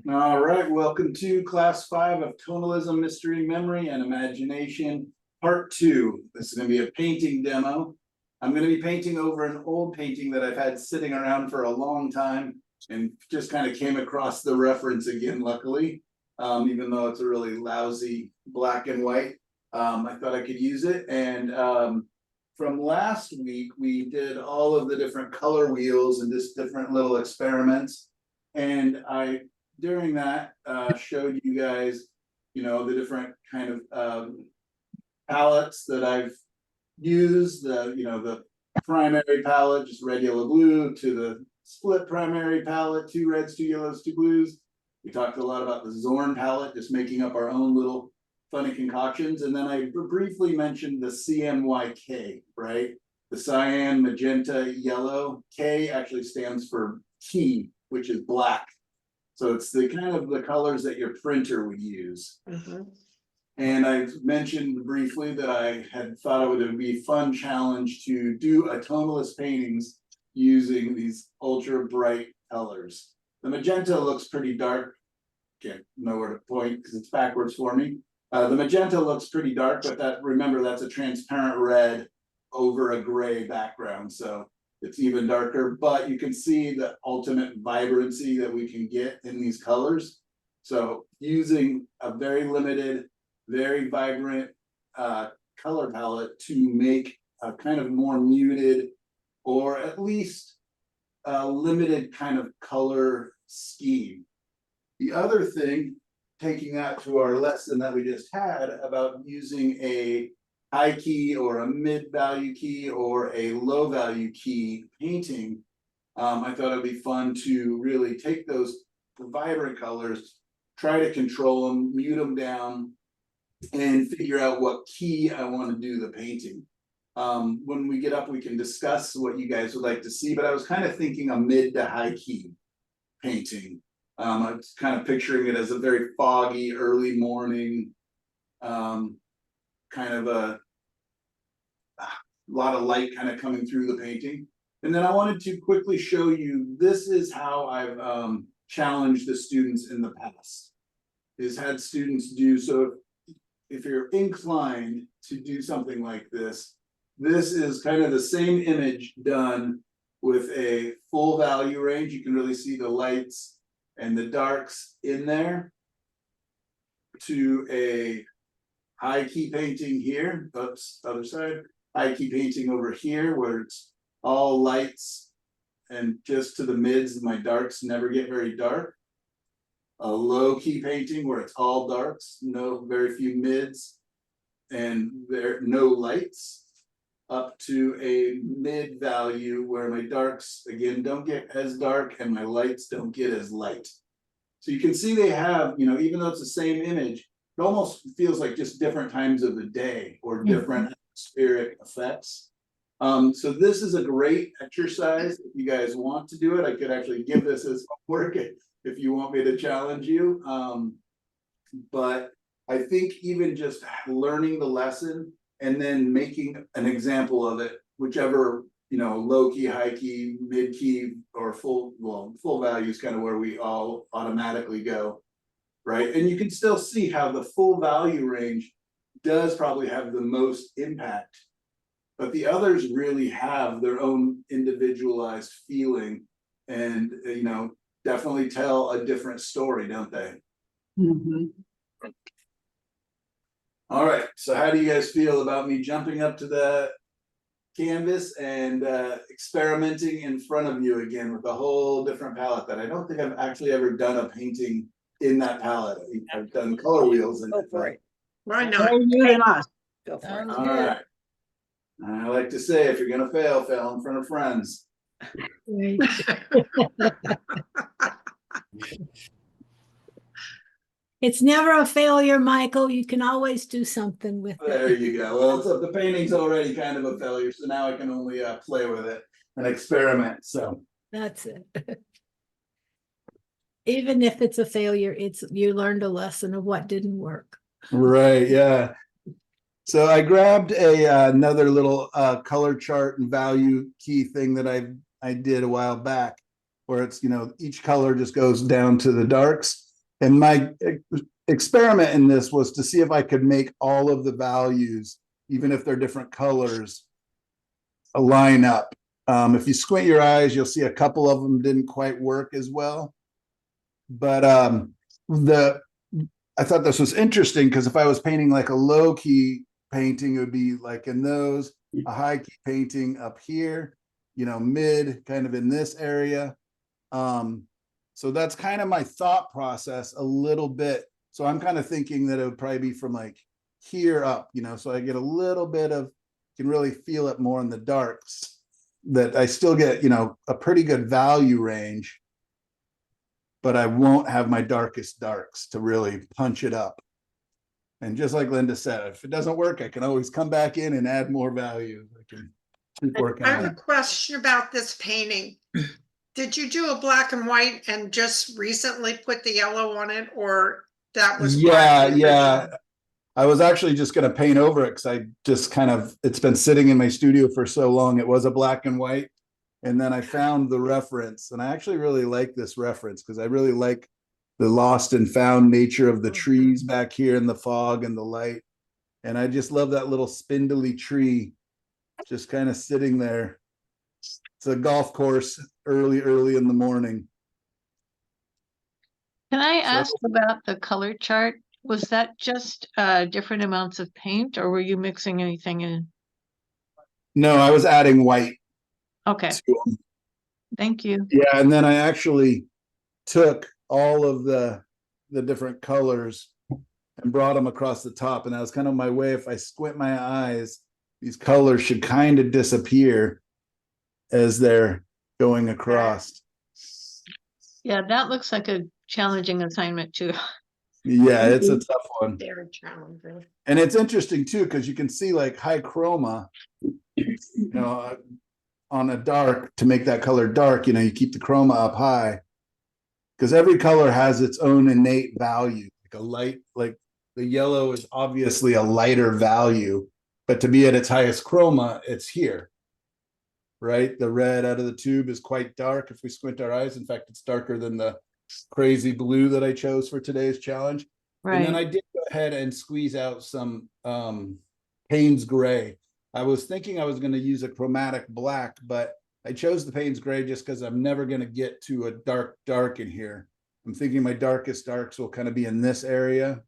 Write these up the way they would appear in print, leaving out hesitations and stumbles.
All right, welcome to class 5 of Tonalism, Mystery, Memory, and Imagination, part 2. This is going to be a painting demo. I'm going to be painting over an old painting that I've had sitting around for a long time and just kind of came across the reference again, luckily, even though it's a really lousy black and white. I thought I could use it. And from last week, we did all of the different color wheels and just different little experiments. And during that, showed you guys, the different kind of palettes that I've used, the primary palette, just red, yellow, blue, to the split primary palette, 2 reds, 2 yellows, 2 blues. We talked a lot about the Zorn palette, just making up our own little funny concoctions. And then I briefly mentioned the CMYK, right? The cyan, magenta, yellow. K actually stands for key, which is black. So it's the kind of the colors that your printer would use. And I mentioned briefly that I had thought it would be a fun challenge to do a tonalist paintings using these ultra bright colors. The magenta looks pretty dark. Can't know where to point because it's backwards for me. The magenta looks pretty dark, but remember that's a transparent red over a gray background. So it's even darker, but you can see the ultimate vibrancy that we can get in these colors. So using a very limited, very vibrant color palette to make a kind of more muted, or at least a limited kind of color scheme. The other thing, taking that to our lesson that we just had about using a high key or a mid value key or a low value key painting, I thought it'd be fun to really take those vibrant colors, try to control them, mute them down, and figure out what key I want to do the painting. When we get up, we can discuss what you guys would like to see, but I was kind of thinking a mid to high key painting. I was kind of picturing it as a very foggy early morning, kind of a lot of light kind of coming through the painting. And then I wanted to quickly show you, this is how I've challenged the students in the past, is had students do, so if you're inclined to do something like this, this is kind of the same image done with a full value range. You can really see the lights and the darks in there, to a high key painting here. Oops, other side. High key painting over here where it's all lights and just to the mids, my darks never get very dark. A low key painting where it's all darks, very few mids, and there no lights, up to a mid value where my darks again don't get as dark and my lights don't get as light. So you can see they have, even though it's the same image, it almost feels like just different times of the day or different atmospheric effects. So this is a great exercise. If you guys want to do it, I could actually give this as homework if you want me to challenge you. But I think even just learning the lesson and then making an example of it, whichever, low key, high key, mid key, or full value is kind of where we all automatically go, right? And you can still see how the full value range does probably have the most impact, but the others really have their own individualized feeling and, definitely tell a different story, don't they? All right, so how do you guys feel about me jumping up to the canvas and experimenting in front of you again with a whole different palette that I don't think I've actually ever done a painting in that palette. I've done color wheels in it. Why not? You and us. Go for it. All right. I like to say, if you're gonna fail, fail in front of friends. It's never a failure, Michael. You can always do something with it. There you go. Well, so the painting's already kind of a failure, so now I can only play with it and experiment. So That's it. Even if it's a failure, you learned a lesson of what didn't work. right, yeah. So I grabbed another little color chart and value key thing that I did a while back, where it's each color just goes down to the darks. And my experiment in this was to see if I could make all of the values, even if they're different colors, line up. If you squint your eyes, you'll see a couple of them didn't quite work as well. But I thought this was interesting because if I was painting like a low key painting, it would be like in those, a high key painting up here, mid kind of in this area. So that's kind of my thought process a little bit. So I'm kind of thinking that it would probably be from like here up, so I get a little bit of, can really feel it more in the darks, that I still get, a pretty good value range, but I won't have my darkest darks to really punch it up. And just like Linda said, if it doesn't work, I can always come back in and add more value. I can keep working I have on a it. question about this painting. Did you do a black and white and just recently put the yellow on it, or that was Yeah, black? yeah. I was actually just going to paint over it because I just kind of, it's been sitting in my studio for so long. It was a black and white. And then I found the reference, and I actually really like this reference because I really like the lost and found nature of the trees back here in the fog and the light. And I just love that little spindly tree just kind of sitting there. It's a golf course early in the morning. Can I So- ask about the color chart? Was that just different amounts of paint, or were you mixing anything in? No, I was adding white Okay, to them. thank you. Yeah, and then I actually took all of the different colors and brought them across the top, and that was kind of my way. If I squint my eyes, these colors should kind of disappear as they're going across. Yeah, that looks like a challenging assignment too. Yeah, it's a tough one. Very challenging. And it's interesting too, because you can see like high chroma, on a dark, to make that color dark, you keep the chroma up high, because every color has its own innate value. Like a light, like the yellow is obviously a lighter value, but to be at its highest chroma, it's here. Right? The red out of the tube is quite dark if we squint our eyes. In fact, it's darker than the crazy blue that I chose for today's challenge. And then I Right. did go ahead and squeeze out some Payne's gray. I was thinking I was going to use a chromatic black, but I chose the Payne's gray just because I'm never going to get to a dark in here. I'm thinking my darkest darks will kind of be in this area,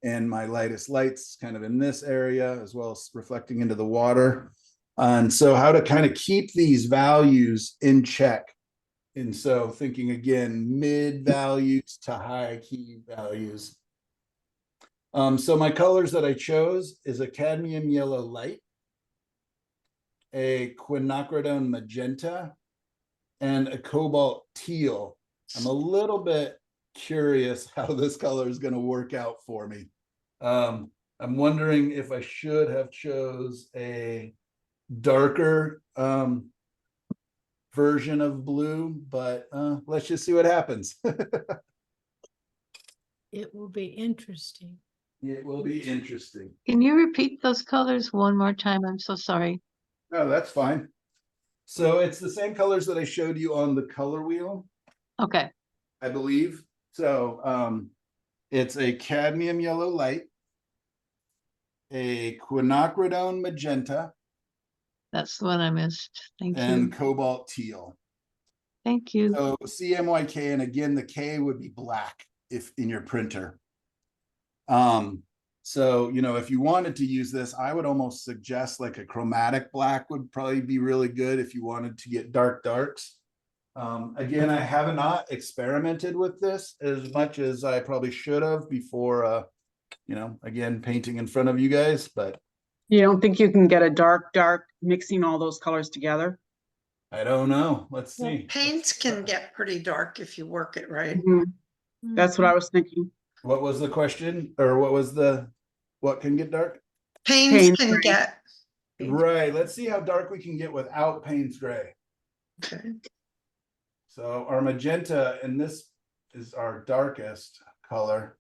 and my lightest lights kind of in this area, as well as reflecting into the water. And so how to kind of keep these values in check. And so thinking again, mid values to high key values. So my colors that I chose is a cadmium yellow light, a quinacridone magenta, and a cobalt teal. I'm a little bit curious how this color is going to work out for me. I'm wondering if I should have chose a darker version of blue, but let's just see what happens. It will be interesting. It will be interesting. Can you repeat those colors one more time? I'm so sorry. Oh, that's fine. So it's the same colors that I showed you on the color wheel, Okay, I believe. So it's a cadmium yellow light, a quinacridone magenta, that's the one I missed. Thank and you. cobalt teal. Thank you. So CMYK, and again, the K would be black if in your printer. So, if you wanted to use this, I would almost suggest like a chromatic black would probably be really good if you wanted to get dark darks. Again, I have not experimented with this as much as I probably should have before, again, painting in front of you guys, but You don't think you can get a dark mixing all those colors together? I don't know. Let's Well, see. paints can get pretty dark if you work it right. Mhm. That's what I was thinking. What was the question, or what can get dark? Paints Paints can gray. get. Right. Let's see how dark we can get without Payne's gray. Okay. So our magenta, and this is our darkest color.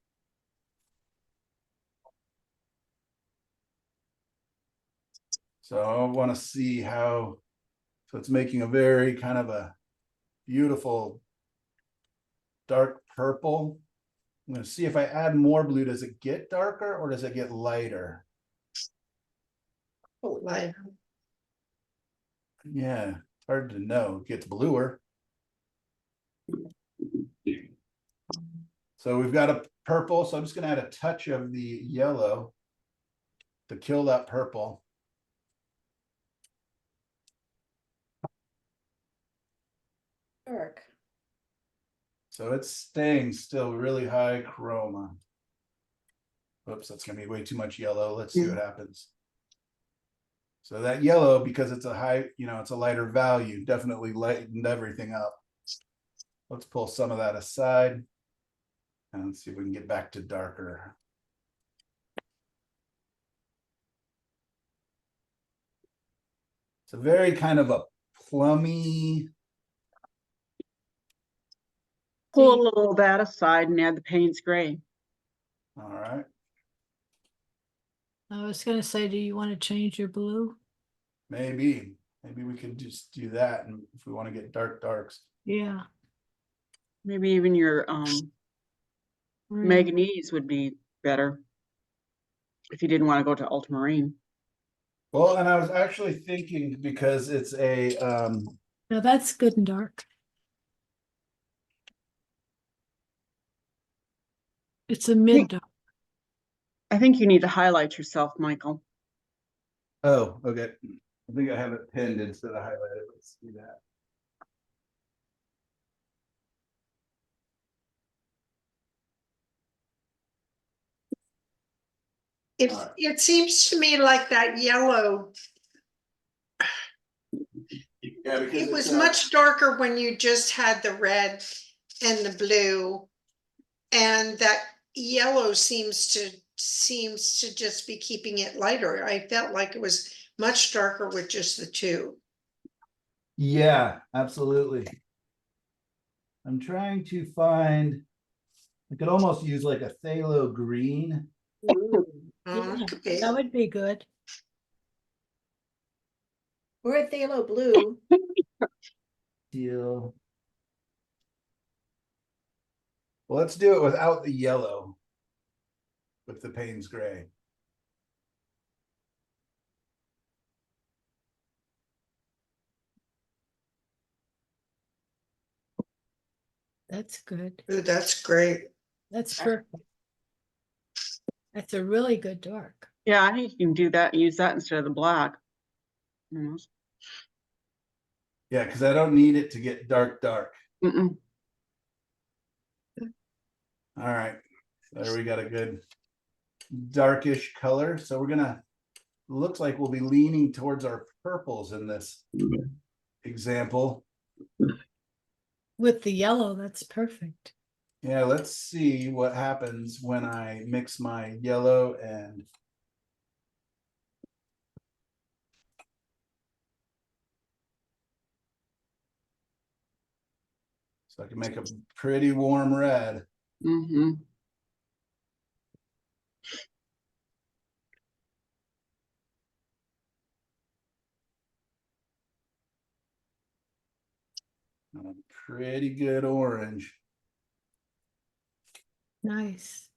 So I want to see how, so it's making a very kind of a beautiful dark purple. I'm gonna see if I add more blue, does it get darker or does it get lighter? Like, Yeah, it's hard to know. It gets bluer. So we've got a purple, so I'm just gonna add a touch of the yellow to kill that purple. Dark. So it's staying still really high chroma. Oops, that's gonna be way too much yellow. Let's see what happens. So that yellow, because it's a high, it's a lighter value, definitely lightened everything up. Let's pull some of that aside. And let's see if we can get back to darker. It's a very kind of a plummy. Pull a little of that aside and add the Payne's gray. All right. I was gonna say, do you want to change your blue? Maybe we could just do that. And if we want to get darks. Yeah. Maybe even your Green. manganese would be better. If you didn't want to go to ultramarine. Well, and I was actually thinking because it's a, No, that's good and dark. It's a mid dark. I think you need to highlight yourself, Michael. oh, okay. I think I have it pinned instead of highlighted. Let's do that. it seems to me like that yellow, Yeah, because it was much darker when you just had the red and the blue. And that yellow seems to just be keeping it lighter. I felt like it was much darker with just the two. Yeah, absolutely. I'm trying to find, I could almost use like a phthalo green. Yeah, Could be. that would be good. Or a phthalo blue. Deal. Well, let's do it without the yellow. With the Payne's gray. That's good. Ooh, that's great. That's perfect. That's a really good dark. Yeah, I think you can do that, use that instead of the black. Almost. Yeah, because I don't need it to get dark. Mm-mm. All right, there we got a good darkish color. So we're gonna, looks like we'll be leaning towards our purples in this example. With the yellow, that's perfect. Yeah, let's see what happens when I mix my yellow and so I can make a pretty warm red. Mm-hmm. And a pretty good orange. Nice.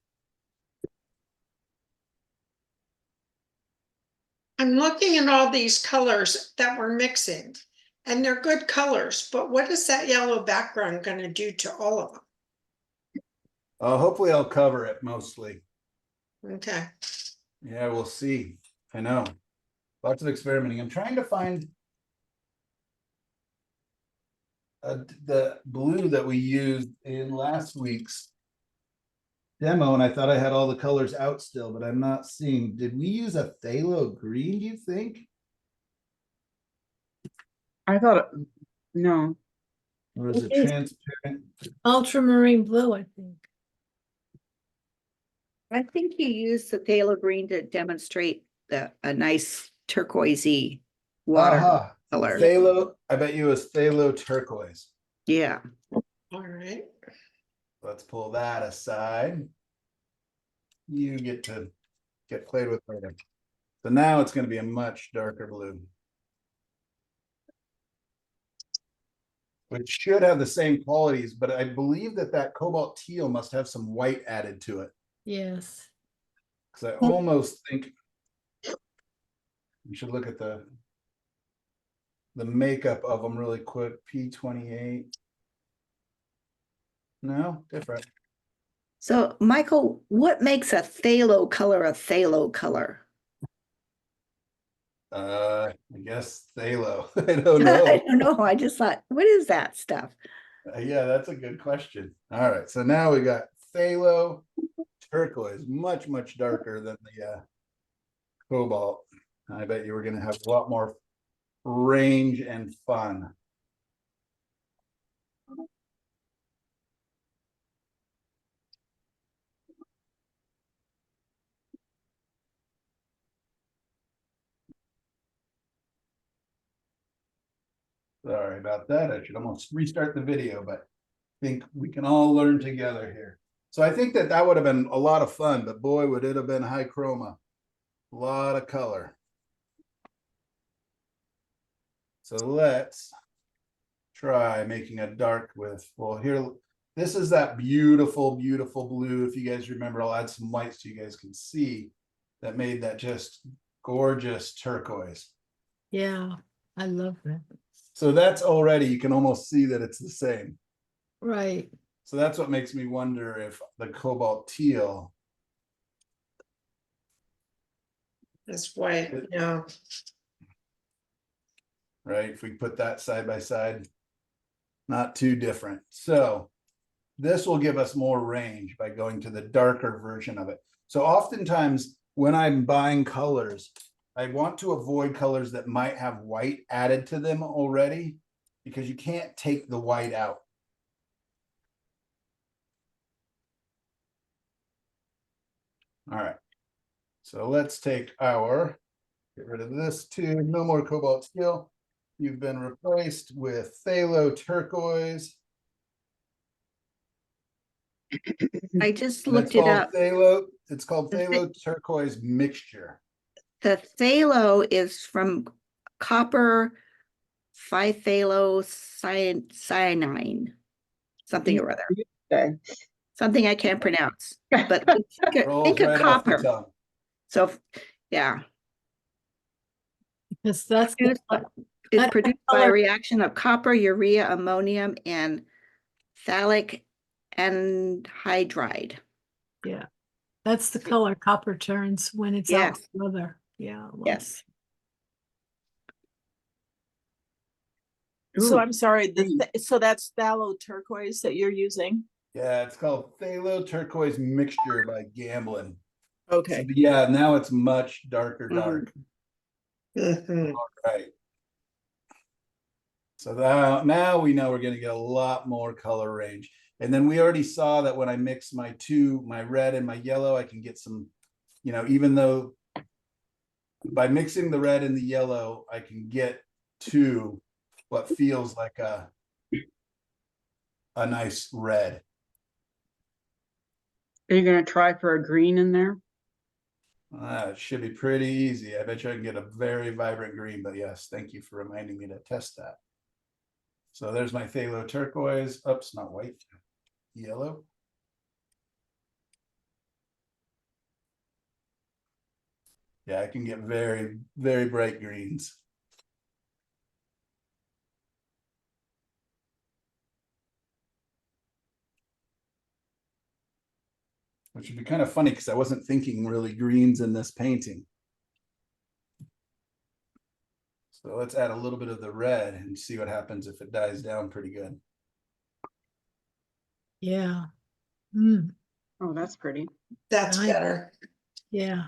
I'm looking at all these colors that we're mixing, and they're good colors, but what is that yellow background going to do to all of them? Hopefully I'll cover it mostly. Okay. Yeah, we'll see. I know. Lots of experimenting. I'm trying to find the blue that we used in last week's demo, and I thought I had all the colors out still, but I'm not seeing. Did we use a phthalo green, do you think? I thought, no. Or is it It is. transparent? Ultramarine blue, I think. I think you use the phthalo green to demonstrate a nice turquoisey water Aha, color. phthalo, I bet you it was phthalo turquoise. Yeah. All right. Let's pull that aside. You get to get played with later. So now it's going to be a much darker blue. which should have the same qualities, but I believe that that cobalt teal must have some white added to it. Yes. Cause I almost think we should look at the makeup of them really quick. P28. No, different. So Michael, what makes a phthalo color a phthalo color? I guess phthalo. I don't I know. don't know. I just thought, what is that stuff? Yeah, that's a good question. All right, so now we got phthalo turquoise, much, much darker than the cobalt. I bet you were gonna have a lot more range and fun. Sorry about that. I should almost restart the video, but I think we can all learn together here. So I think that that would have been a lot of fun, but boy, would it have been high chroma. A lot of color. So let's try making a dark with, well, here, this is that beautiful, beautiful blue. If you guys remember, I'll add some white so you guys can see that made that just gorgeous turquoise. Yeah, I love that. So that's already, you can almost see that it's the same. Right. So that's what makes me wonder if the cobalt teal, That's why, yeah. right? If we put that side by side, not too different. So this will give us more range by going to the darker version of it. So oftentimes when I'm buying colors, I want to avoid colors that might have white added to them already, because you can't take the white out. All right, so let's take our, get rid of this too, no more cobalt steel. You've been replaced with phthalo turquoise. I just And looked it up. It's called phthalo turquoise mixture. The phthalo is from copper cyanine, something or other, Okay. something I can't pronounce, but Rolls think of right off the copper. tongue. So, yeah, Because that's it's That produced by a color- reaction of copper, urea, ammonium, and phthalic anhydride. yeah. That's the color copper turns when it's out Yes. leather. Yeah. I love Yes. So Ooh, I'm sorry, green. so that's phthalo turquoise that you're using? Yeah, it's called phthalo turquoise mixture by Gamblin. So, Okay. yeah, now it's much darker, Mhm. dark. Mhm. Right. So now we know we're going to get a lot more color range. And then we already saw that when I mix my red and my yellow, I can get some, even though by mixing the red and the yellow, I can get to what feels like a nice red. Are you gonna try for a green in there? It should be pretty easy. I bet you I can get a very vibrant green, but yes, thank you for reminding me to test that. So there's my phthalo turquoise. Oops, not white, yellow. Yeah, I can get very, very bright greens. Which would be kind of funny because I wasn't thinking really greens in this painting. So let's add a little bit of the red and see what happens if it dies down pretty good. Yeah. Mm, Oh, that's pretty. That's Nice. better. yeah.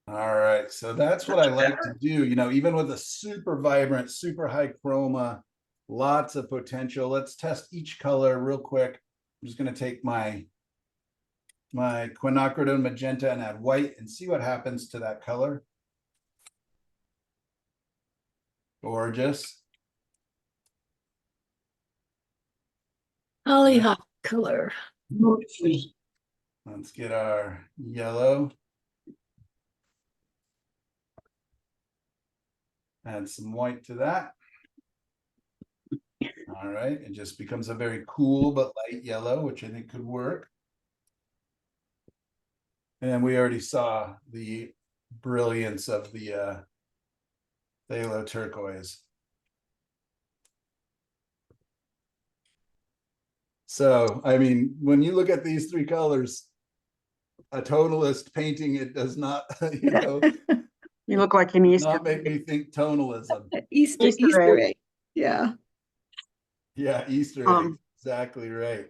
All right, so that's what I like to do, even with a super vibrant, super high chroma, lots of potential. Let's test each color real quick. I'm just going to take my quinacridone magenta and add white and see what happens to that color. Gorgeous. Hollyhock color. Let's get our yellow. Add some white to that. All right, it just becomes a very cool but light yellow, which I think could work. And we already saw the brilliance of the phthalo turquoise. So, I mean, when you look at these three colors, a tonalist painting it does not, you know, You look like an does Easter, not make me think tonalism. Easter Easter egg. egg. Yeah. Yeah, Easter egg, exactly right.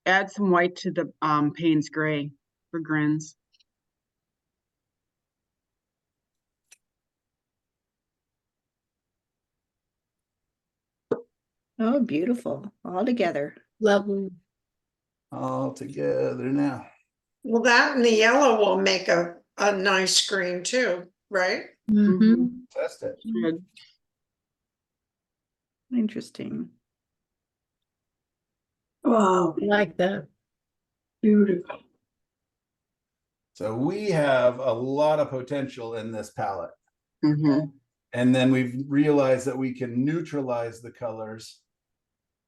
add some white to the Payne's gray for grins. Oh, beautiful. All together. Lovely. All together now. Well, that and the yellow will make a nice green too, right? Mm-hmm. Test it. Good. Interesting. Wow. Like that. Beautiful. So we have a lot of potential in this palette. Mhm. And then we've realized that we can neutralize the colors.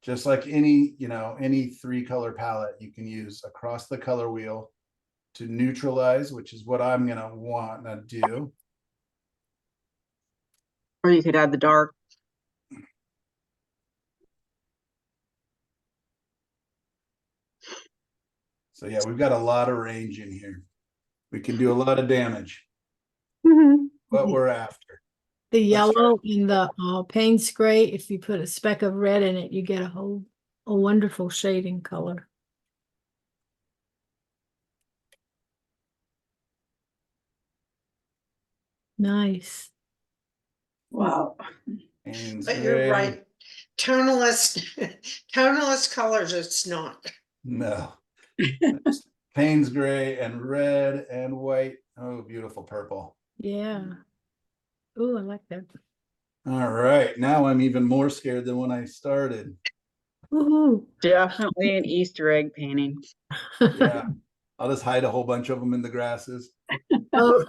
Just like any, you know, any 3-color palette you can use across the color wheel to neutralize, which is what I'm gonna want to do. Or you could add the dark. So yeah, we've got a lot of range in here. We can do a lot of damage, what we're after. The Let's try yellow in the Payne's gray, if you put a speck of red in it, you get a wonderful shading color. Nice. Wow. Payne's But you're gray. right. Tonalist, tonalist colors, it's not. No. Payne's gray and red and white. Oh, beautiful purple. Yeah. Ooh, I like that. All right, now I'm even more scared than when I started. Woohoo. Definitely an Easter egg painting. Yeah, I'll just hide a whole bunch of them in the grasses, Oh.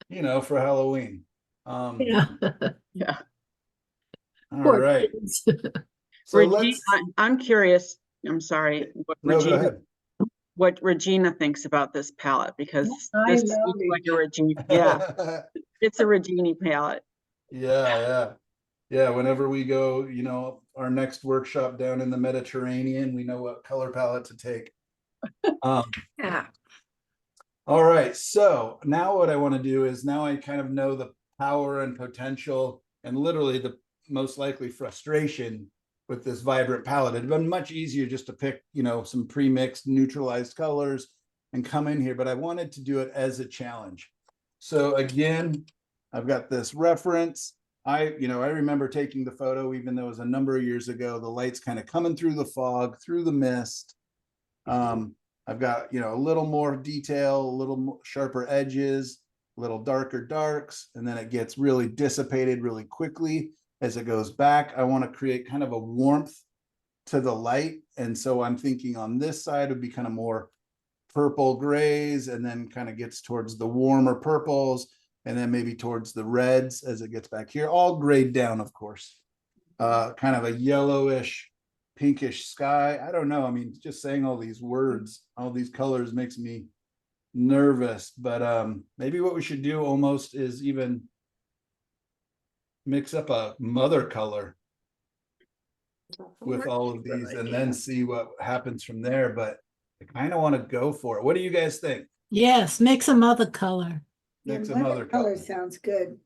you know, for Halloween. Yeah. Yeah. All Poor right. kids. So Regina, let's, I'm curious, I'm sorry, no, go ahead. what Regina thinks about this palette, because I this love looks it. like a Regina, yeah, it's a Regina palette. Yeah. Yeah, whenever we go, you know, our next workshop down in the Mediterranean, we know what color palette to take. Yeah. All right, so now what I want to do is now I kind of know the power and potential and literally the most likely frustration with this vibrant palette. It'd been much easier just to pick, you know, some pre-mixed neutralized colors and come in here, but I wanted to do it as a challenge. So again, I've got this reference. I remember taking the photo, even though it was a number of years ago, the light's kind of coming through the fog, through the mist. I've got, you know, a little more detail, a little more sharper edges, a little darker darks, and then it gets really dissipated really quickly as it goes back. I want to create kind of a warmth to the light. And so I'm thinking on this side would be kind of more purple grays, and then kind of gets towards the warmer purples, and then maybe towards the reds as it gets back here, all grayed down, of course. Kind of a yellowish, pinkish sky. I don't know. I mean, just saying all these words, all these colors makes me nervous, but maybe what we should do almost is even mix up a mother color with all of these and then see what happens from there. But I kind of want to go for it. What do you guys think? Yes, mix some other color. Mix some other color. Sounds good.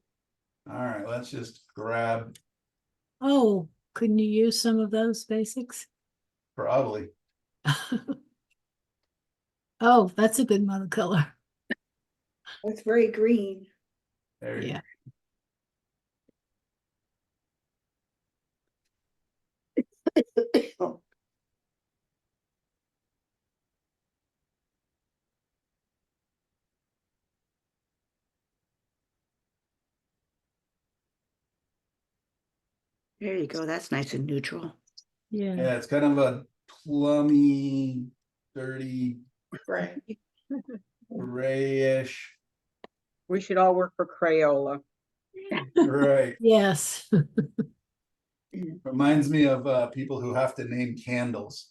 All right, let's just grab Oh, couldn't you use some of those basics? probably. Oh, that's a good mother color. It's very green. There you Yeah. There you go. That's nice and neutral. Yeah. Yeah, it's kind of a plummy, dirty, Right. grayish. We should all work for Crayola. Right. Yes. Reminds me of people who have to name candles.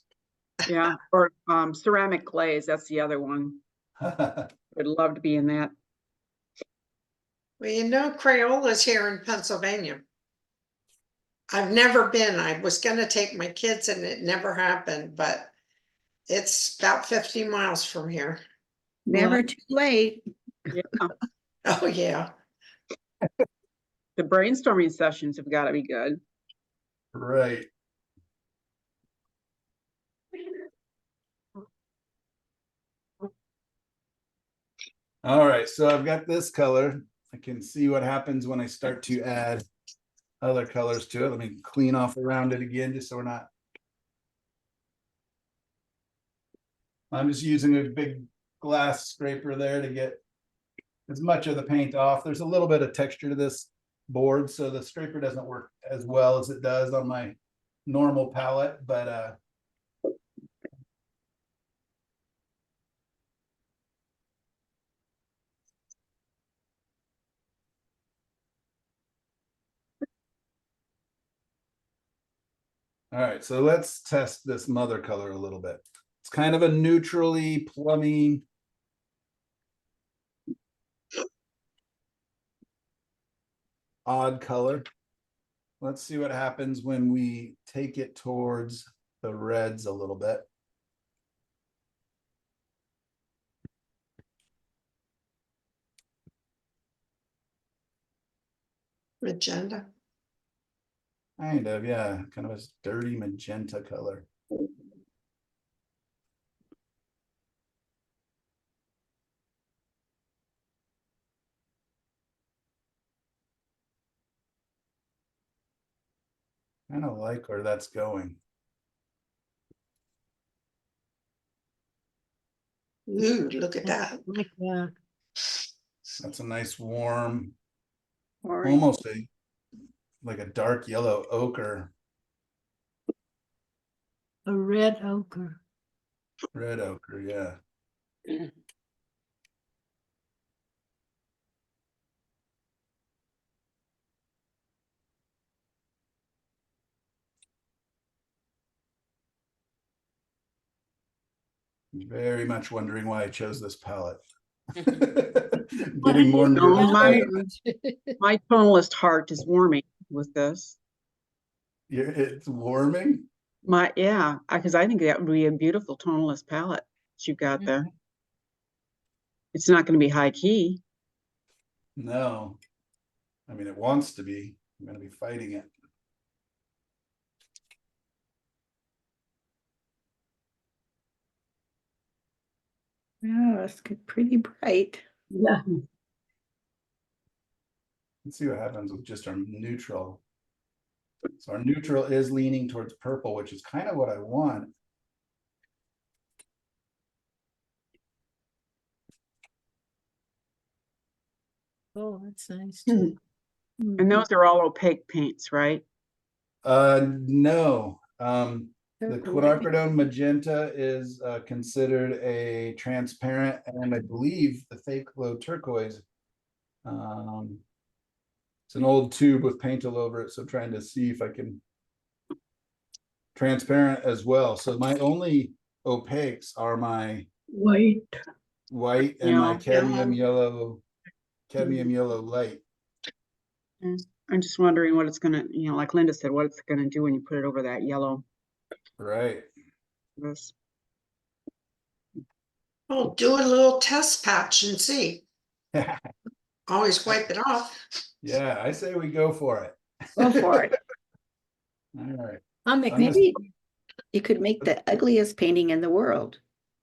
Yeah, or ceramic glaze, that's the other one. Would love to be in that. Well, you know, Crayola's here in Pennsylvania. I've never been. I was gonna take my kids and it never happened, but it's about 50 miles from here. Never too late. Yeah, Oh, yeah. the brainstorming sessions have got to be good. Right. All right, so I've got this color. I can see what happens when I start to add other colors to it. Let me clean off around it again, just so we're not. I'm just using a big glass scraper there to get as much of the paint off. There's a little bit of texture to this board, so the scraper doesn't work as well as it does on my normal palette, but all right, so let's test this mother color a little bit. It's kind of a neutrally plummy. Odd color. Let's see what happens when we take it towards the reds a little bit. Magenta. Kind of, yeah, kind of a dirty magenta color. Kind of like where that's going. Ooh, look at that. Like that. That's a nice warm, Or almost like a dark yellow ochre, A red ochre. red ochre, yeah. Very much wondering why I chose this palette. Getting more No, nervous. my tonalist heart is warming with this. It's warming. Yeah, because I think that would be a beautiful tonalist palette that you've got there. It's not going to be high key. No, I mean, it wants to be. I'm going to be fighting it. yeah, it's pretty bright. Yeah. Let's see what happens with just our neutral. So our neutral is leaning towards purple, which is kind of what I want. Oh, that's nice too. And those are all opaque paints, right? No. The Turquoise. quinacridone magenta is considered a transparent, and I believe the fake low turquoise. It's an old tube with paint all over it, so trying to see if I can transparent as well. So my only opaques are my White. white and my Yeah. cadmium yellow, light. I'm just wondering what it's going to, like Linda said, what it's going to do when you put it over that yellow. Right. This. Oh, do a little test patch and see. Always wipe it off. Yeah, I say we go for it. Go for it. All right, I'm I'm Maybe you could make the ugliest painting in the world.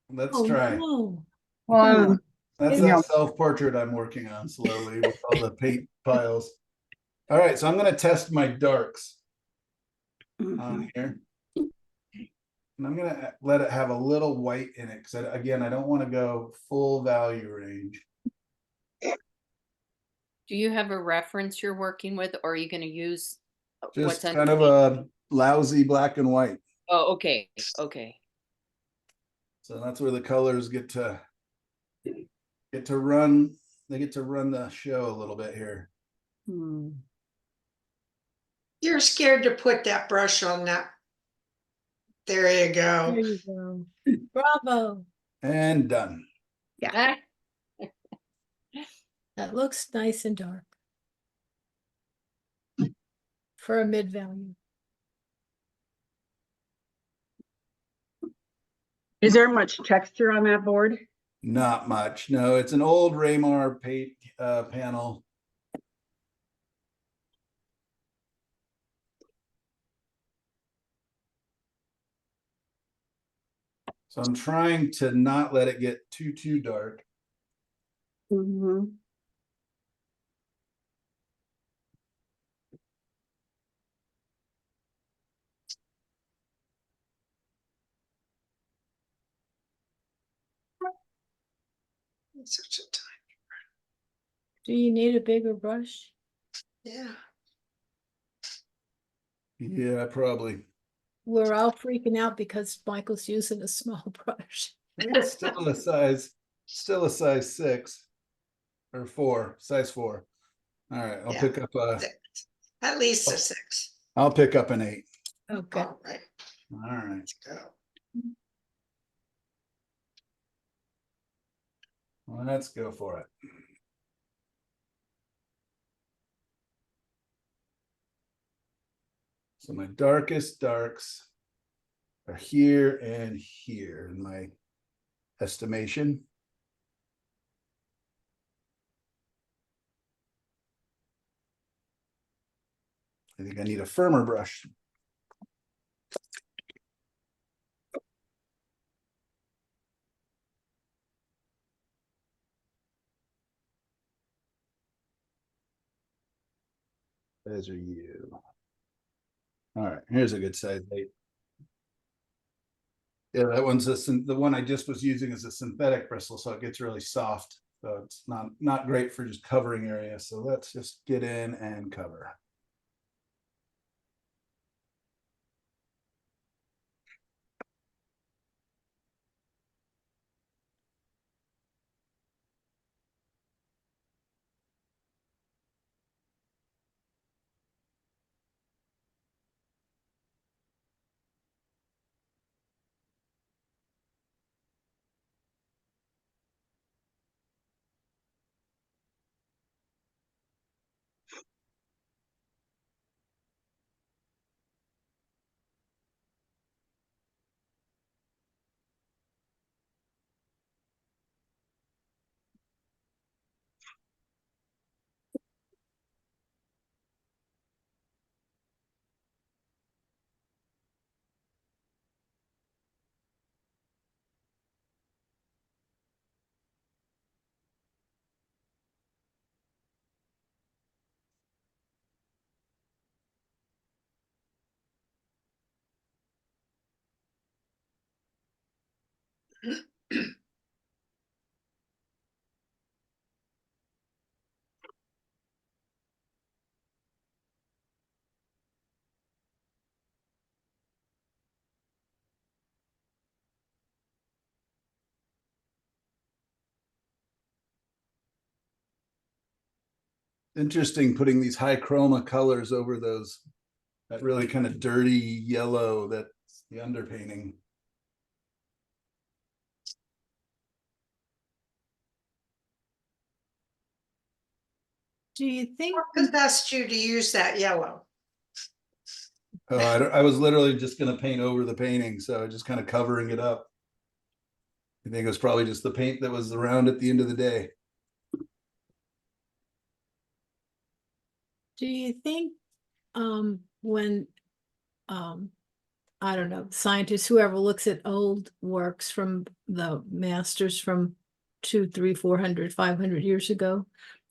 let's Oh, try. no. Well, That's Yeah. that self-portrait I'm working on slowly with all the paint piles. All right, so I'm gonna test my darks Mhm. on here. And I'm gonna let it have a little white in it, because again, I don't want to go full value range. Do you have a reference you're working with, or are you gonna use Just what's kind of underneath? a lousy black and white. Oh, okay, okay. So that's where the colors get to run. They get to run the show a little bit here. Hmm. you're scared to put that brush on that. There you There go. you go. Bravo. And done. Ah, That looks nice and dark. For a mid value. Is there much texture on that board? Not much. No, it's an old Raymar paint panel. So I'm trying to not let it get too dark. Mm-hmm. It's such a time. Do you need a bigger brush? Yeah. Yeah, probably. We're all freaking out because Michael's using a small brush. It's still a size 6 or 4, size 4. All right, I'll Yeah. pick up Six. At least a 6. I'll pick up an 8. Okay. All right, All right. let's go. Well, let's go for it. So my darkest darks are here and here in my estimation. I think I need a firmer brush. Those are you. All right, here's a good size 8. Yeah, that one's the one I just was using is a synthetic bristle, so it gets really soft. So it's not great for just covering area. So let's just get in and cover. Interesting putting these high chroma colors over those, that really kind of dirty yellow that's the underpainting. Do you think, What possessed you to use that yellow? Oh, I was literally just gonna paint over the painting, so just kind of covering it up. I think it was probably just the paint that was around at the end of the day. do you think, when, I don't know, scientists, whoever looks at old works from the masters from 200, 300, 400, 500 years ago,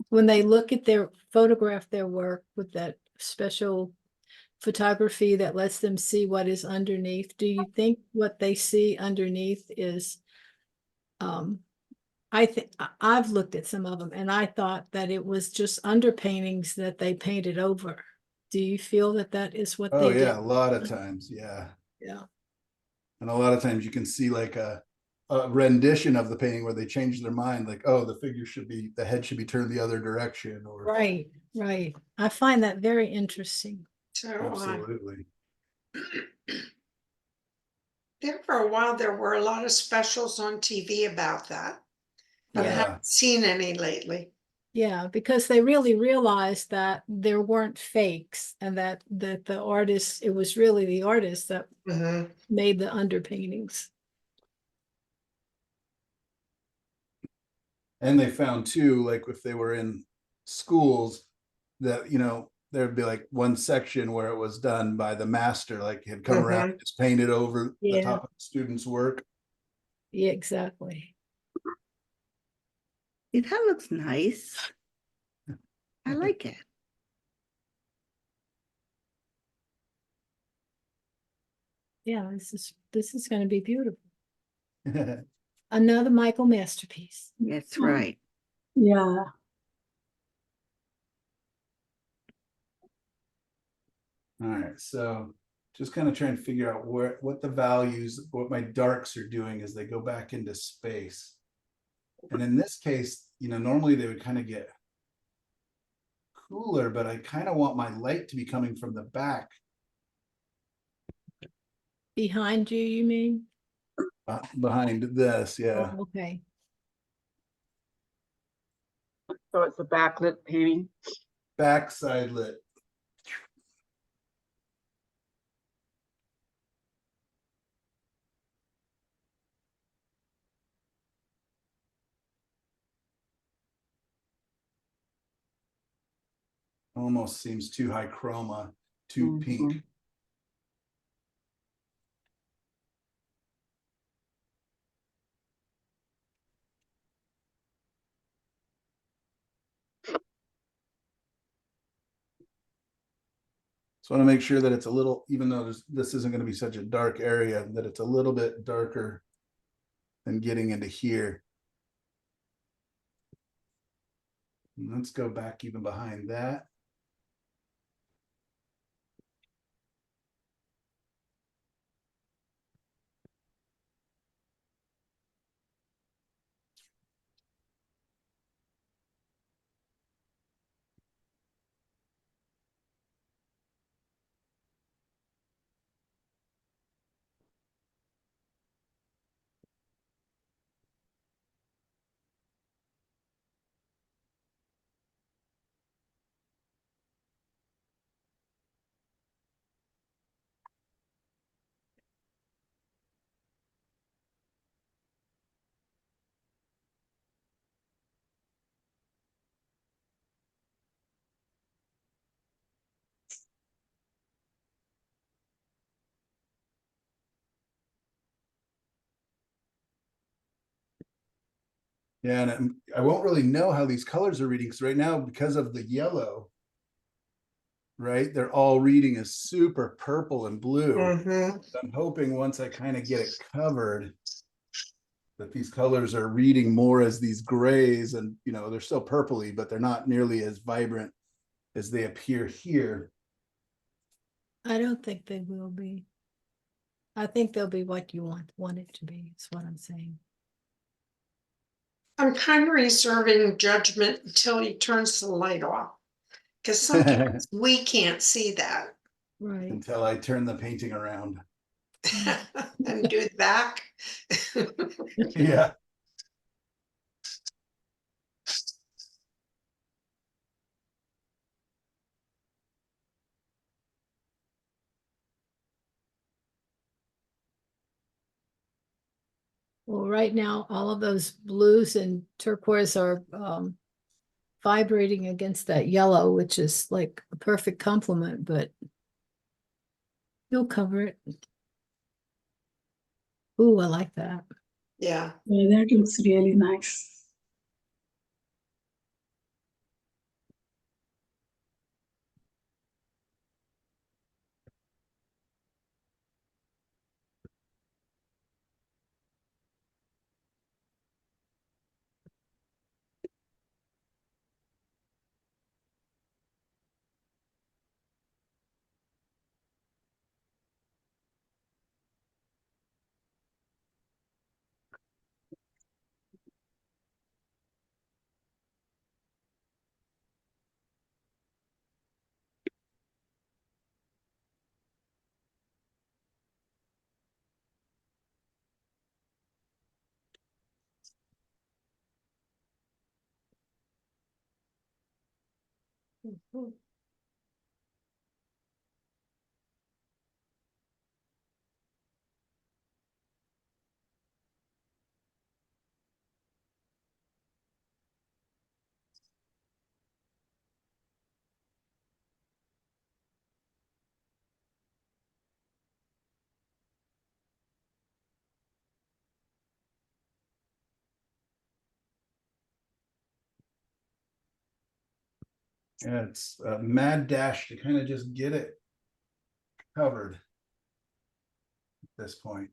when they look at photograph their work with that special photography that lets them see what is underneath, do you think what they see underneath is, I think I've looked at some of them and I thought that it was just underpaintings that they painted over. Do you feel that that is what Oh they yeah, did? a lot of times, yeah. Yeah. And a lot of times you can see like a rendition of the painting where they change their mind, like, oh, the head should be turned the other direction, or Right, right. I find that very interesting. So Absolutely. there for a while, there were a lot of specials on TV about that. But I Yeah, haven't seen any lately. yeah, because they really realized that there weren't fakes and that the artists, it was really the artists that Mhm. made the underpaintings. And they found too, like if they were in schools, that, there'd be like one section where it was done by the master, like had come around and just painted over the Yeah. top of the student's work. Yeah, exactly. Yeah, that looks nice. I like it. Yeah, this is going to be beautiful. Another Michael masterpiece. That's right. Yeah. All right, so just kind of trying to figure out what the values, what my darks are doing as they go back into space. And in this case, normally they would kind of get cooler, but I kind of want my light to be coming from the back, Behind you, you mean? behind this, yeah. Oh, okay. So it's a backlit painting. Backside lit. Almost seems too high chroma, too pink. Mhm. So I want to make sure that it's a little, even though this isn't going to be such a dark area, that it's a little bit darker than getting into here. And let's go back even behind that. Yeah, and I won't really know how these colors are reading, because right now, because of the yellow, right, they're all reading as super purple and blue. Mhm. I'm hoping once I kind of get it covered, that these colors are reading more as these grays, and they're still purpley, but they're not nearly as vibrant as they appear here. I don't think they will be. I think they'll be what you want it to be, is what I'm saying. I'm kind of reserving judgment until he turns the light off. Because sometimes we can't see that Right. Until I turn the painting around. and do the back. Yeah. Well, right now, all of those blues and turquoise are vibrating against that yellow, which is like a perfect complement, but you'll cover it. Ooh, I like that. Yeah. Yeah, that looks really nice. Yeah, it's a mad dash to kind of just get it covered at this point.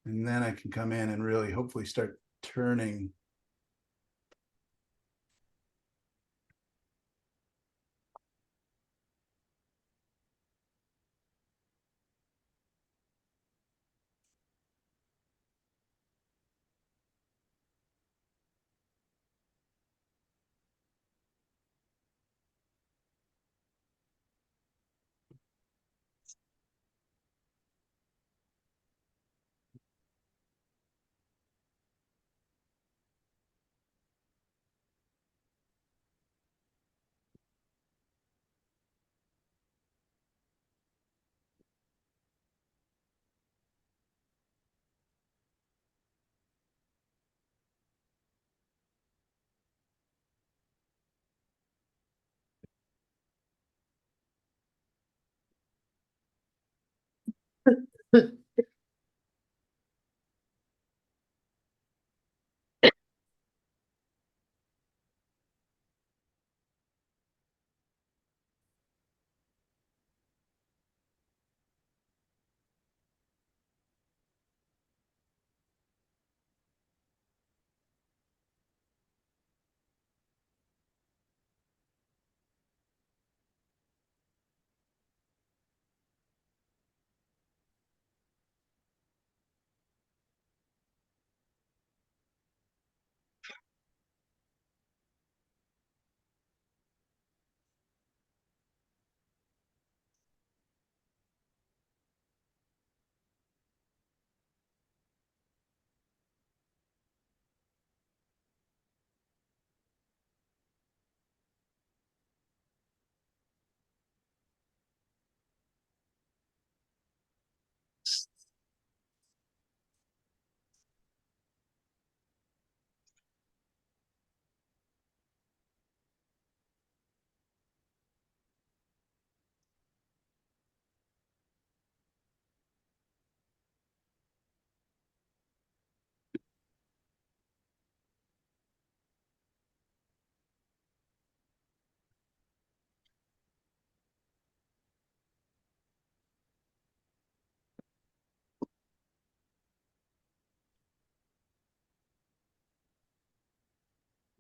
And then I can come in and really hopefully start turning.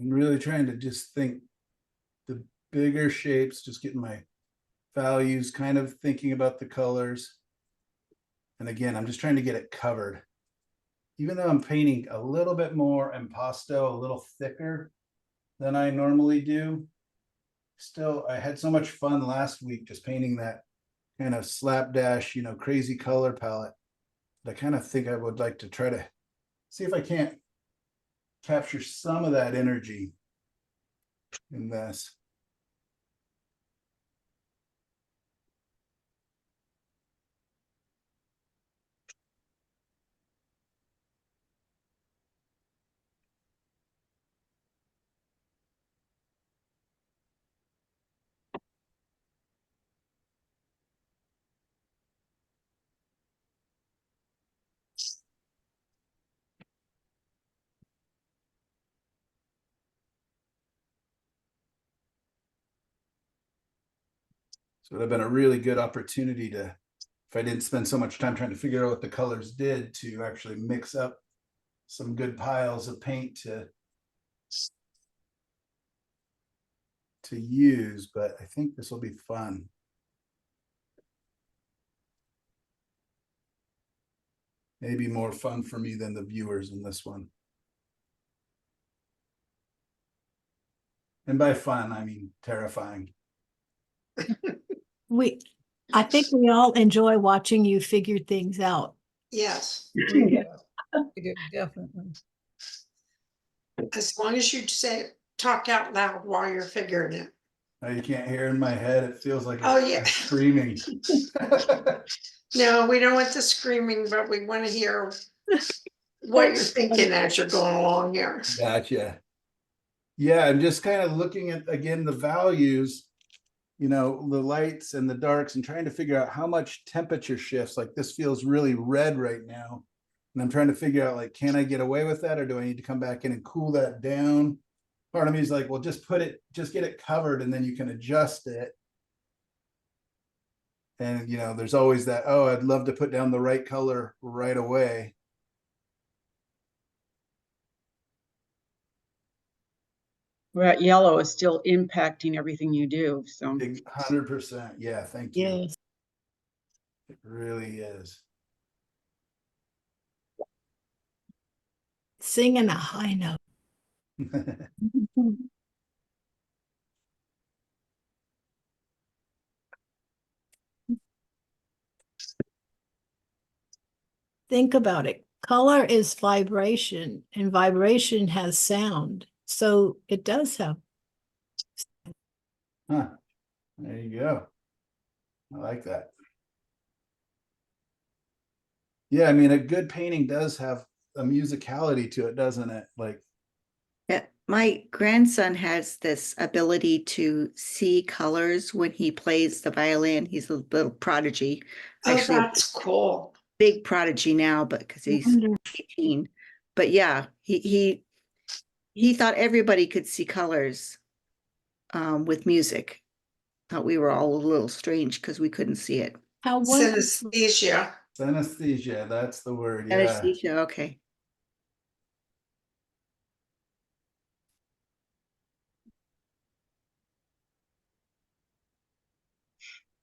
I'm really trying to just think the bigger shapes, just getting my values, kind of thinking about the colors. And again, I'm just trying to get it covered. Even though I'm painting a little bit more impasto, a little thicker than I normally do, still, I had so much fun last week just painting that kind of slapdash, crazy color palette. I kind of think I would like to try to see if I can't capture some of that energy in this. So it would have been a really good opportunity to, if I didn't spend so much time trying to figure out what the colors did, to actually mix up some good piles of paint to use, but I think this will be fun. Maybe more fun for me than the viewers in this one. And by fun, I mean terrifying. I think we all enjoy watching you figure things out. Yes, Yeah. Definitely. as long as you say, talk out loud while you're figuring it. Oh, you can't hear in my head. It feels like Oh, yeah. I'm screaming. No, we don't want the screaming, but we want to hear what you're thinking as you're going along here. Gotcha. Yeah, I'm just kind of looking at, again, the values, you know, the lights and the darks, and trying to figure out how much temperature shifts. Like this feels really red right now. And I'm trying to figure out, like, can I get away with that, or do I need to come back in and cool that down? Part of me is like, well, just get it covered and then you can adjust it. And, you know, there's always that, oh, I'd love to put down the right color right away. That yellow is still impacting everything you do, so. 100%. Yeah, thank you. Yes. It really is. Singing a high note. Think about it. Color is vibration, and vibration has sound. So it does have. Huh. There you go. I like that. Yeah, I mean, a good painting does have a musicality to it, doesn't it? Like, Yeah, my grandson has this ability to see colors when he plays the violin. He's a little prodigy. Oh, Actually, a that's cool. big prodigy now, but because he's Wonder- 18. But yeah, he thought everybody could see colors with music. Thought we were all a little strange because we couldn't see it. How wonderful. Synesthesia. synesthesia, that's the word. Yeah. Anesthesia, okay.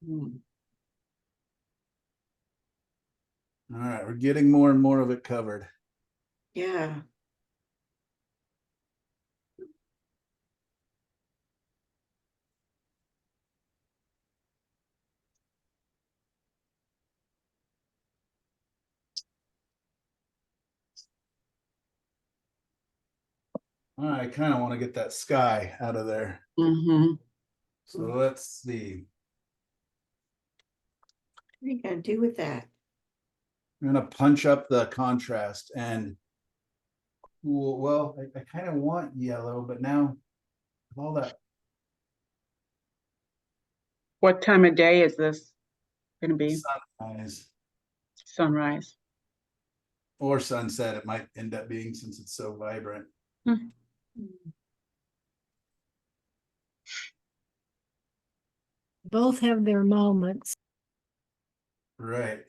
Hmm. All right, we're getting more and more of it covered. Yeah. I kind of want to get that sky out of there. Mhm. So let's see. What are you gonna do with that? I'm gonna punch up the contrast and cool. Well, I kind of want yellow, but now with all that What time of day is this gonna be? sunrise Sunrise. or sunset, it might end up being, since it's so vibrant. Both have their moments. Right.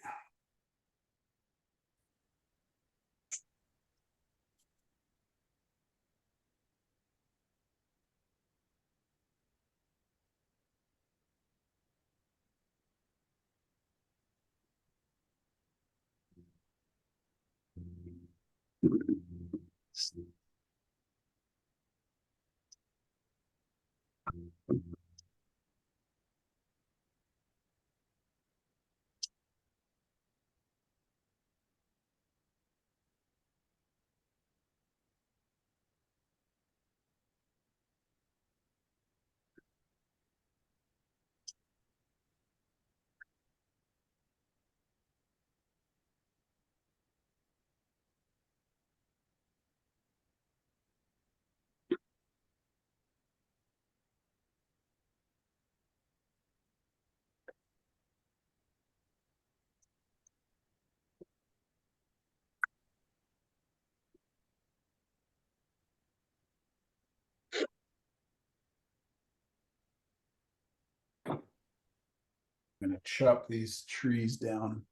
I'm gonna chop these trees down.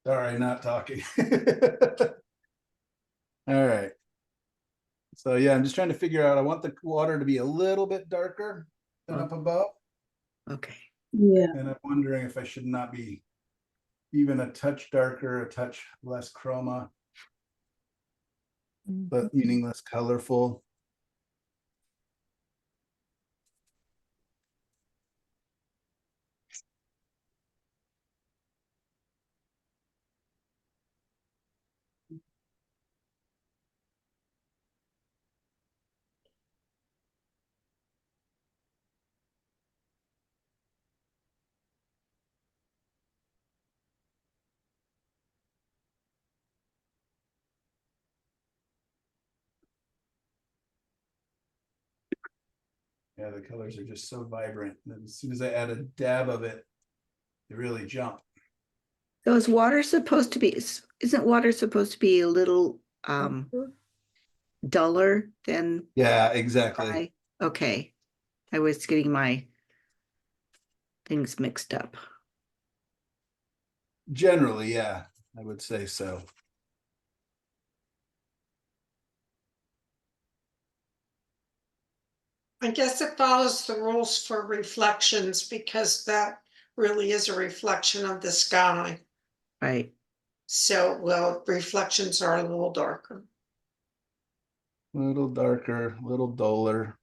Sorry, not talking. All right. So yeah, I'm just trying to figure out, I want the water to be a little bit darker than up above. Okay. Yeah. And I'm wondering if I should not be even a touch darker, a touch less chroma, but meaning less colorful. Yeah, the colors are just so vibrant. And as soon as I add a dab of it, they really jump. So is water supposed to be, isn't water supposed to be a little duller than Yeah, exactly. dry? Okay. I was getting my things mixed up. Generally, yeah, I would say so. I guess it follows the rules for reflections because that really is a reflection of the sky. Right. So, well, reflections are a little darker. A little darker, a little duller.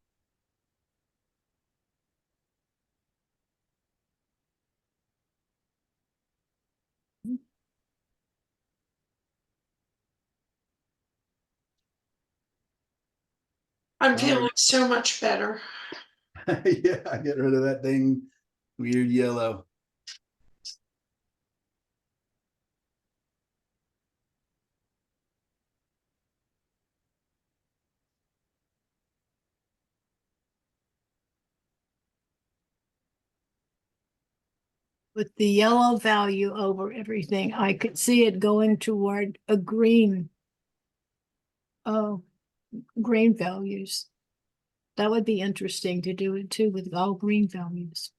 I'm feeling so much better. Yeah, get rid of that dang weird yellow. With the yellow value over everything, I could see it going toward a green. Oh, green values. That would be interesting to do it too with all green values.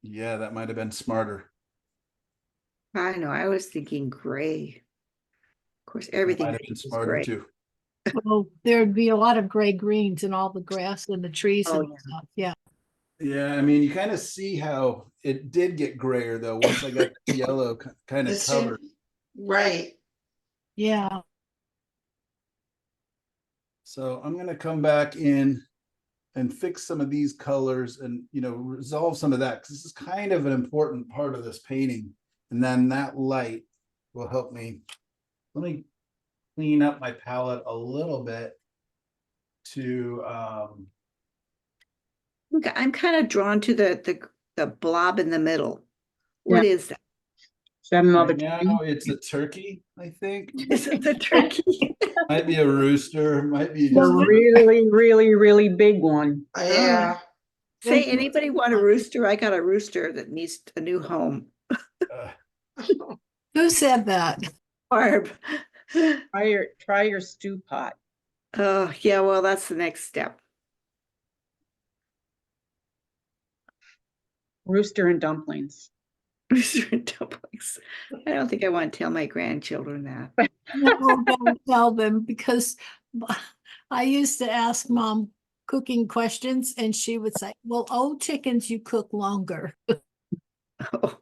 Yeah, that might have been smarter. I know, I was thinking gray. Of course, That everything might have been is smarter gray. too. Well, there'd be a lot of gray greens and all the grass and the trees Oh, and yeah. stuff. Yeah. Yeah, I mean, you kind of see how it did get grayer though, once I got the yellow kind of As soon- covered. Right. Yeah. So I'm gonna come back in and fix some of these colors and, you know, resolve some of that, because this is kind of an important part of this painting. And then that light will help me. Let me clean up my palette a little bit to Okay, I'm kind of drawn to the blob in the middle. What is that? Is that another right now tree? it's a turkey, I think. Is it the turkey? Might be a rooster, might be The just really, really, really big one. Yeah. Say, anybody want a rooster? I got a rooster that needs a new home. Who said that? Barb. Try your stew pot. Oh, yeah, well, that's the next step. Rooster and dumplings. Rooster and dumplings. I don't think I want to tell my grandchildren that. No, don't tell them, because I used to ask Mom cooking questions and she would say, well, old chickens, you cook longer. Oh.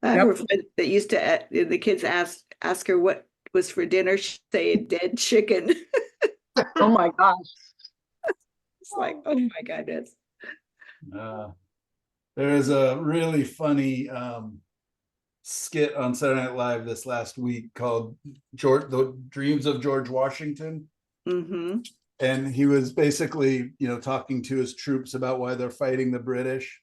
I have a friend that used to, the kids ask her what was for dinner, she'd say a dead chicken. Oh my gosh. It's like, oh my goodness. there is a really funny skit on Saturday Night Live this last week called The Dreams of George Washington. Mm-hmm. And he was basically, you know, talking to his troops about why they're fighting the British.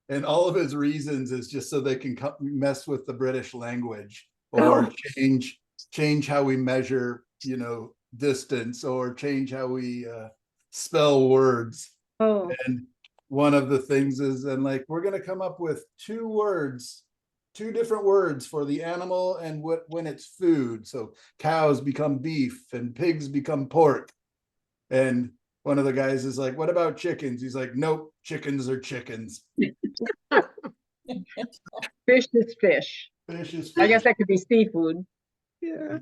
And all of his reasons is just so they can mess with the British language or change how we measure, you know, distance, or change how we spell words. Oh. And one of the things is, and like, we're going to come up with two different words for the animal and when it's food. So cows become beef and pigs become pork. And one of the guys is like, what about chickens? He's like, nope, chickens are chickens. Fish is fish. Fish is I guess fish. that could be seafood. Yeah.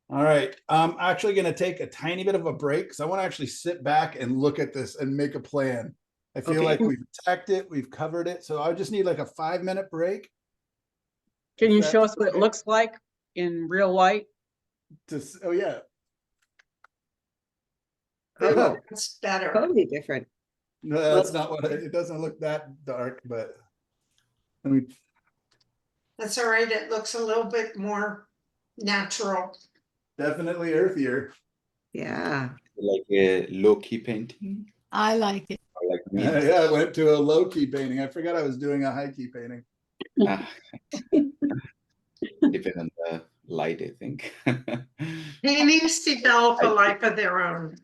All right, I'm actually gonna take a tiny bit of a break because I want to actually sit back and look at this and make a plan. I feel Okay. like we've attacked it, we've covered it, so I just need like a 5-minute break. Can If you that's show us what it okay. looks like in real light? Oh yeah. Oh, It's better. totally different. No, that's not what it doesn't look that dark, but let me. That's all right. It looks a little bit more natural. Definitely earthier. Yeah. Like a low-key painting, I like it. or like me. Yeah, I went to a low key painting. I forgot I was doing a high key painting. Ah, depend on the light, I think. Paintings develop a life of their own.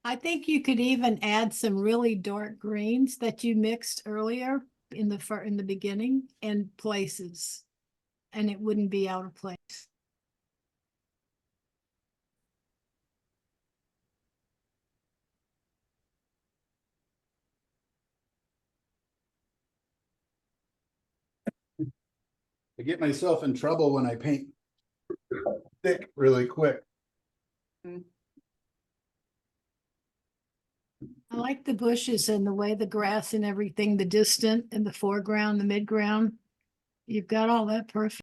I think you could even add some really dark greens that you mixed earlier in the beginning and places, and it wouldn't be out of place. I get myself in trouble when I paint thick really quick. I like the bushes and the way the grass and everything, the distant and the foreground, the midground. You've got all that perfect.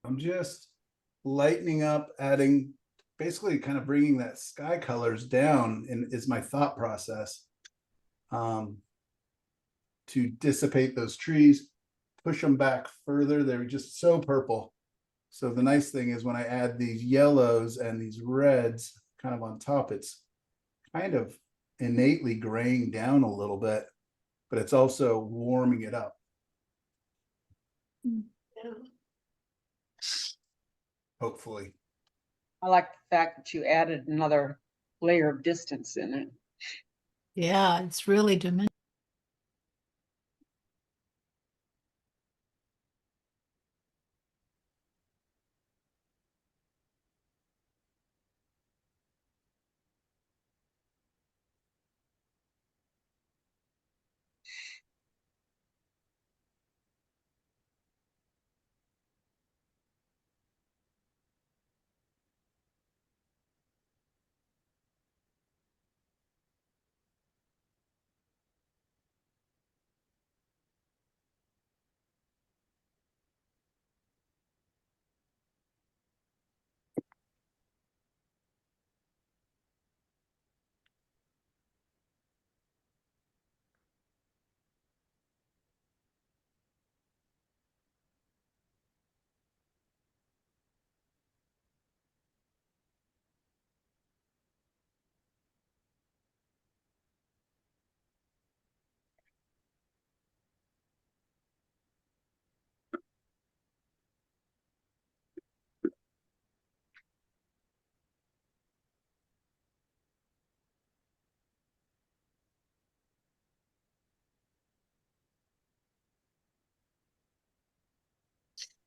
I'm just lightening up, adding, basically kind of bringing that sky colors down and is my thought process. To dissipate those trees, push them back further. They're just so purple. So the nice thing is when I add these yellows and these reds kind of on top, it's kind of innately graying down a little bit, but it's also warming it up. Hopefully. I like the fact that you added another layer of distance in it. Yeah, it's really diminished.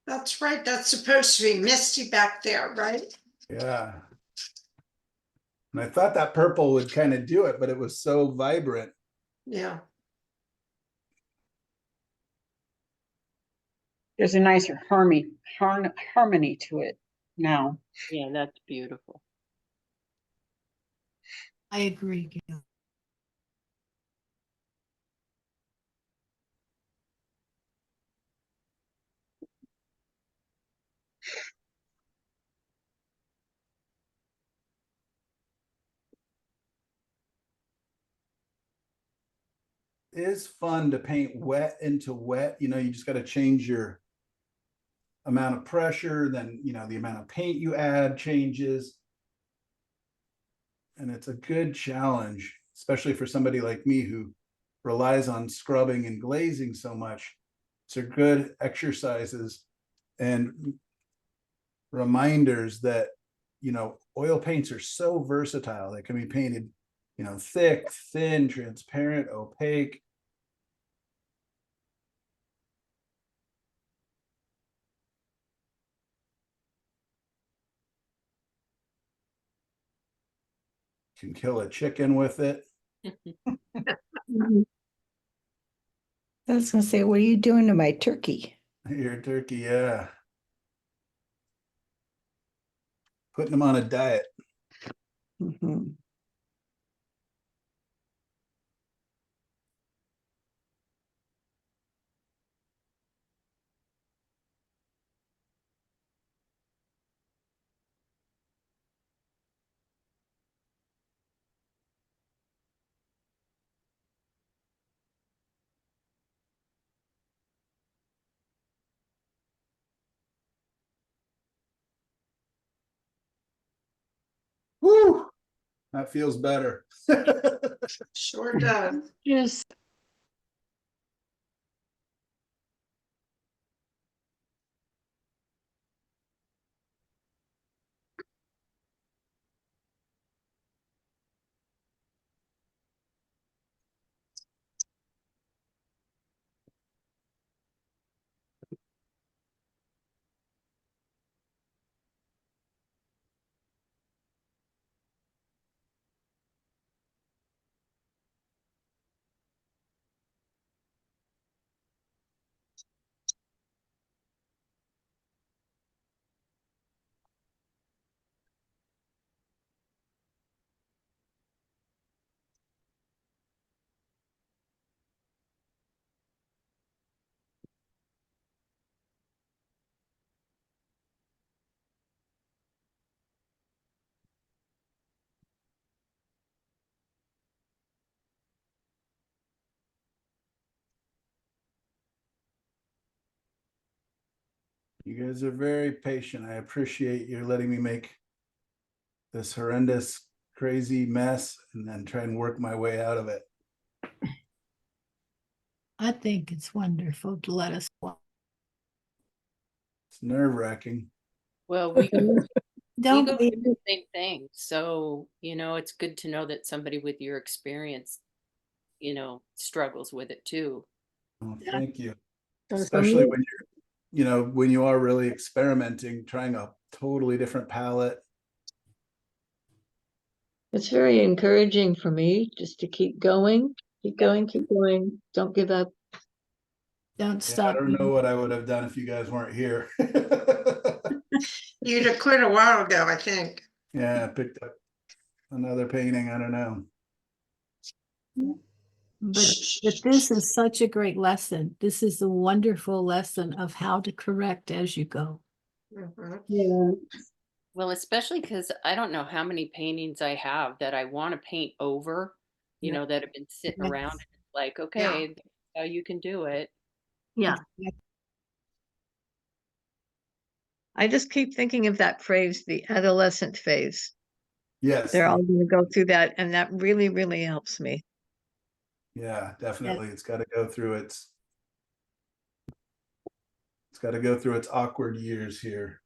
That's right. That's supposed to be misty back there, right? Yeah. And I thought that purple would kind of do it, but it was so vibrant. Yeah. There's a nicer harmony to it now. Yeah, that's beautiful. I agree, Gail. It is fun to paint wet into wet. You know, you just got to change your amount of pressure, then, you know, the amount of paint you add changes. And it's a good challenge, especially for somebody like me who relies on scrubbing and glazing so much. They're good exercises and reminders that, you know, oil paints are so versatile. They can be painted, you know, thick, thin, transparent, opaque. Can kill a chicken with it. Mhm. I was gonna say, what are you doing to my turkey? Your turkey, yeah. Putting them on a diet. Mhm. Woo! That feels better. Sure does. Yes. You guys are very patient. I appreciate you letting me make this horrendous, crazy mess and then try and work my way out of it. I think it's wonderful to let us walk. It's nerve-wracking. Well, we go Don't through be, the same thing. So, you know, it's good to know that somebody with your experience, you know, struggles with it too. Oh, thank you. So for Especially me, when you're, you know, when you are really experimenting, trying a totally different palette. It's very encouraging for me just to keep going, keep going, keep going. Don't give up. don't Yeah, I stop. don't know what I would have done if you guys weren't here. You'd have quit a while ago, I think. Yeah, I picked up another painting. I don't know. But this is such a great lesson. This is a wonderful lesson of how to correct as you go. Mhm. yeah, Well, especially because I don't know how many paintings I have that I want to paint over, you Yeah. know, that have been sitting around. Yes. And it's like, okay, that's how you can do it. Yeah. I just keep thinking of that phrase, the adolescent phase. Yes. They're all going to go through that, and that really, really helps me. Yeah, definitely. It's got to go through its awkward years here.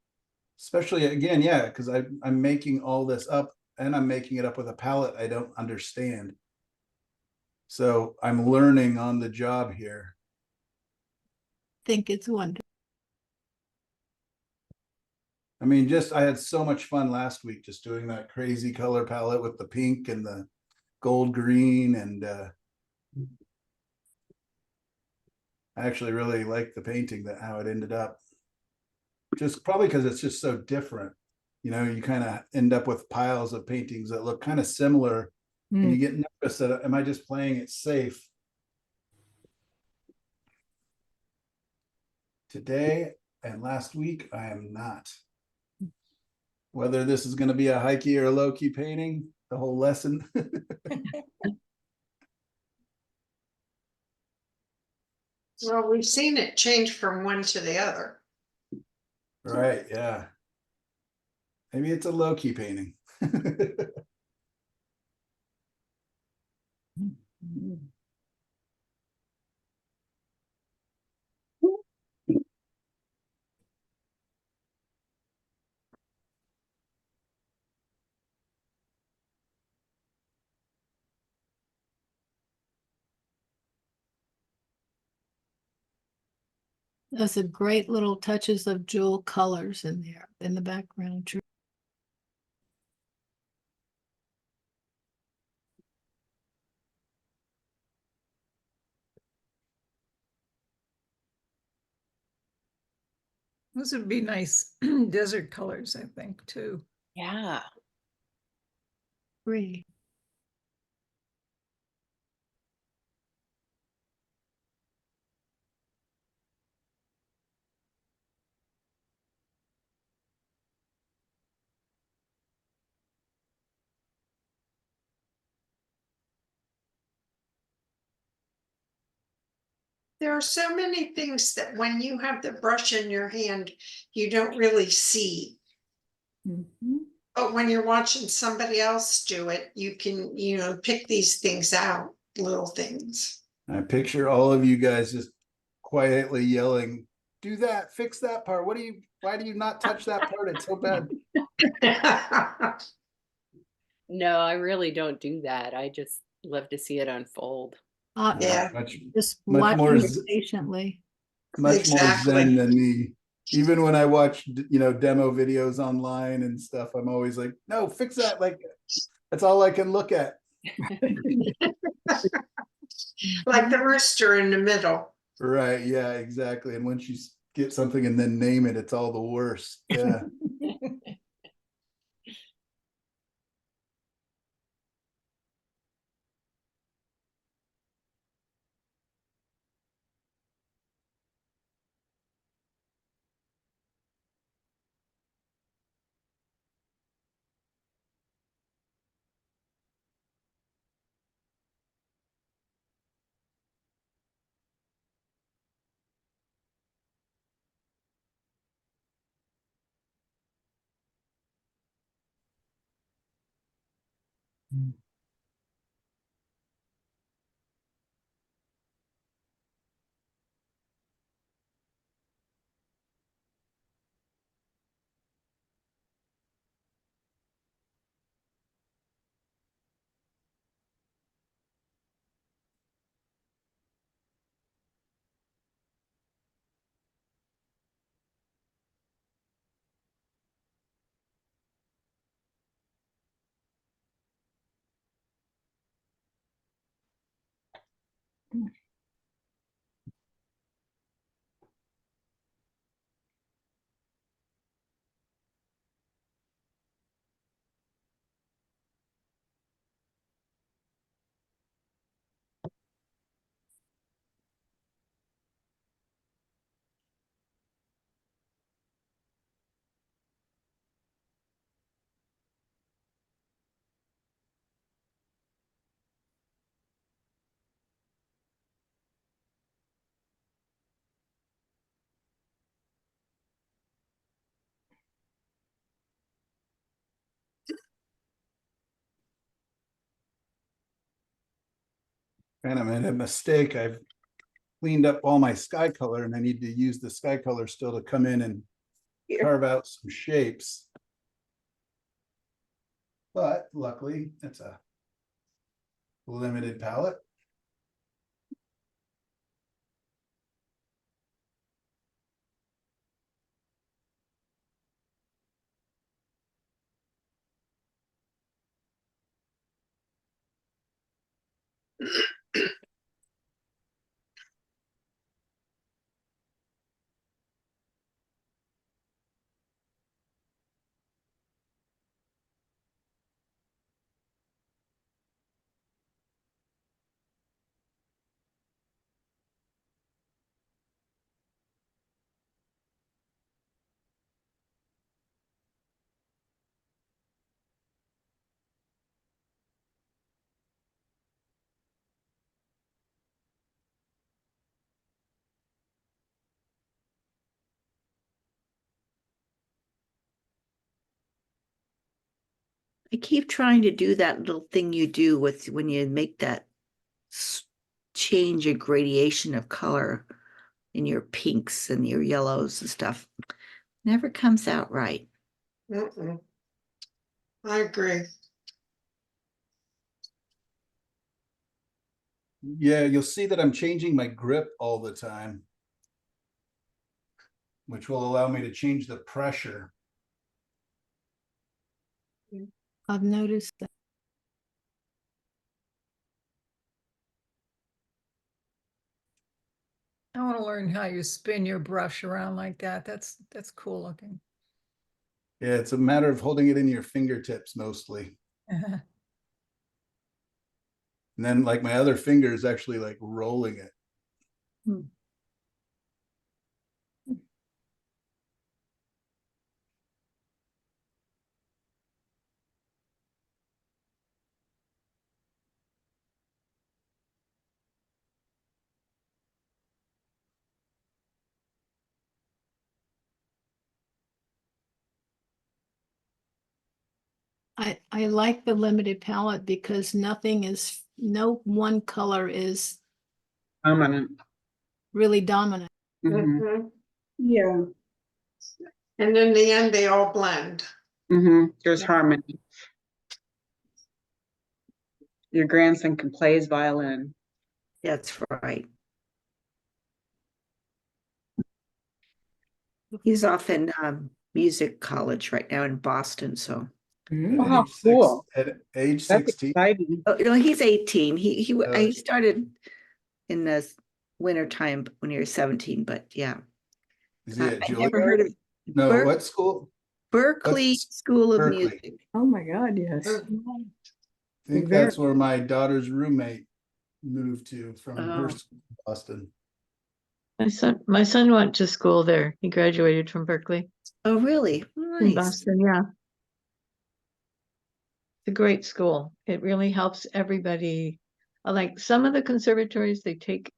Especially again, yeah, because I'm making all this up and I'm making it up with a palette I don't understand. So I'm learning on the job here. Think it's wonderful. I mean, just, I had so much fun last week just doing that crazy color palette with the pink and the gold green, and I actually really liked the painting, that how it ended up. Just probably because it's just so different. You know, you kind of end up with piles of paintings that look kind of similar, and you get nervous that, am I just playing it safe? Today and last week, I am not. Whether this is going to be a high key or a low key painting, the whole lesson. Well, we've seen it change from one to the other. Right, yeah. Maybe it's a low key painting. Those are great little touches of jewel colors in there in the background. Those would be nice desert colors, I think, too. Yeah. Agree. There are so many things that when you have the brush in your hand, you don't really see. But when you're watching somebody else do it, you can, pick these things out, little things. I picture all of you guys just quietly yelling, do that, fix that part. Why do you not touch that part? It's so bad. No, I really don't do that. I just love to see it unfold. Yeah. Just Much more watching it patiently. much more Exactly. zen than me. Even when I watch, demo videos online and stuff, I'm always like, no, fix that. Like, that's all I can look at. Like the rooster in the middle. Right. Yeah, exactly. And once you get something and then name it, it's all the worse. Yeah. And I made a mistake. I've cleaned up all my sky color and I need to use the sky color still to come in and carve out some shapes. But luckily, it's a limited palette. I keep trying to do that little thing you do with when you make that change in gradation of color in your pinks and your yellows and stuff. Never comes out right. Mm-mm. I agree. Yeah, you'll see that I'm changing my grip all the time, which will allow me to change the pressure. I've noticed that. I want to learn how you spin your brush around like that. That's cool looking. Yeah, it's a matter of holding it in your fingertips mostly. And then like my other finger is actually like rolling it. I like the limited palette because no one color is Dominant. really dominant. Mhm. Mhm. Yeah. And in the end, they all blend. There's harmony. Your grandson can play his violin. That's right. He's off in music college right now in Boston. So Oh, cool. At age That's 16. exciting. oh, no, he's 18. He Uh, started in the winter time when he was 17. But yeah, Is he at I never heard Juilliard? of No, what school? Berkeley What's School of Berkeley? Music. Oh my God, yes. I think that's where my daughter's roommate moved to from her Oh. school in Boston. My son went to school there. He graduated from Berkeley Oh, really? in Nice. Boston, yeah. It's a great school. It really helps everybody. Like some of the conservatories, they take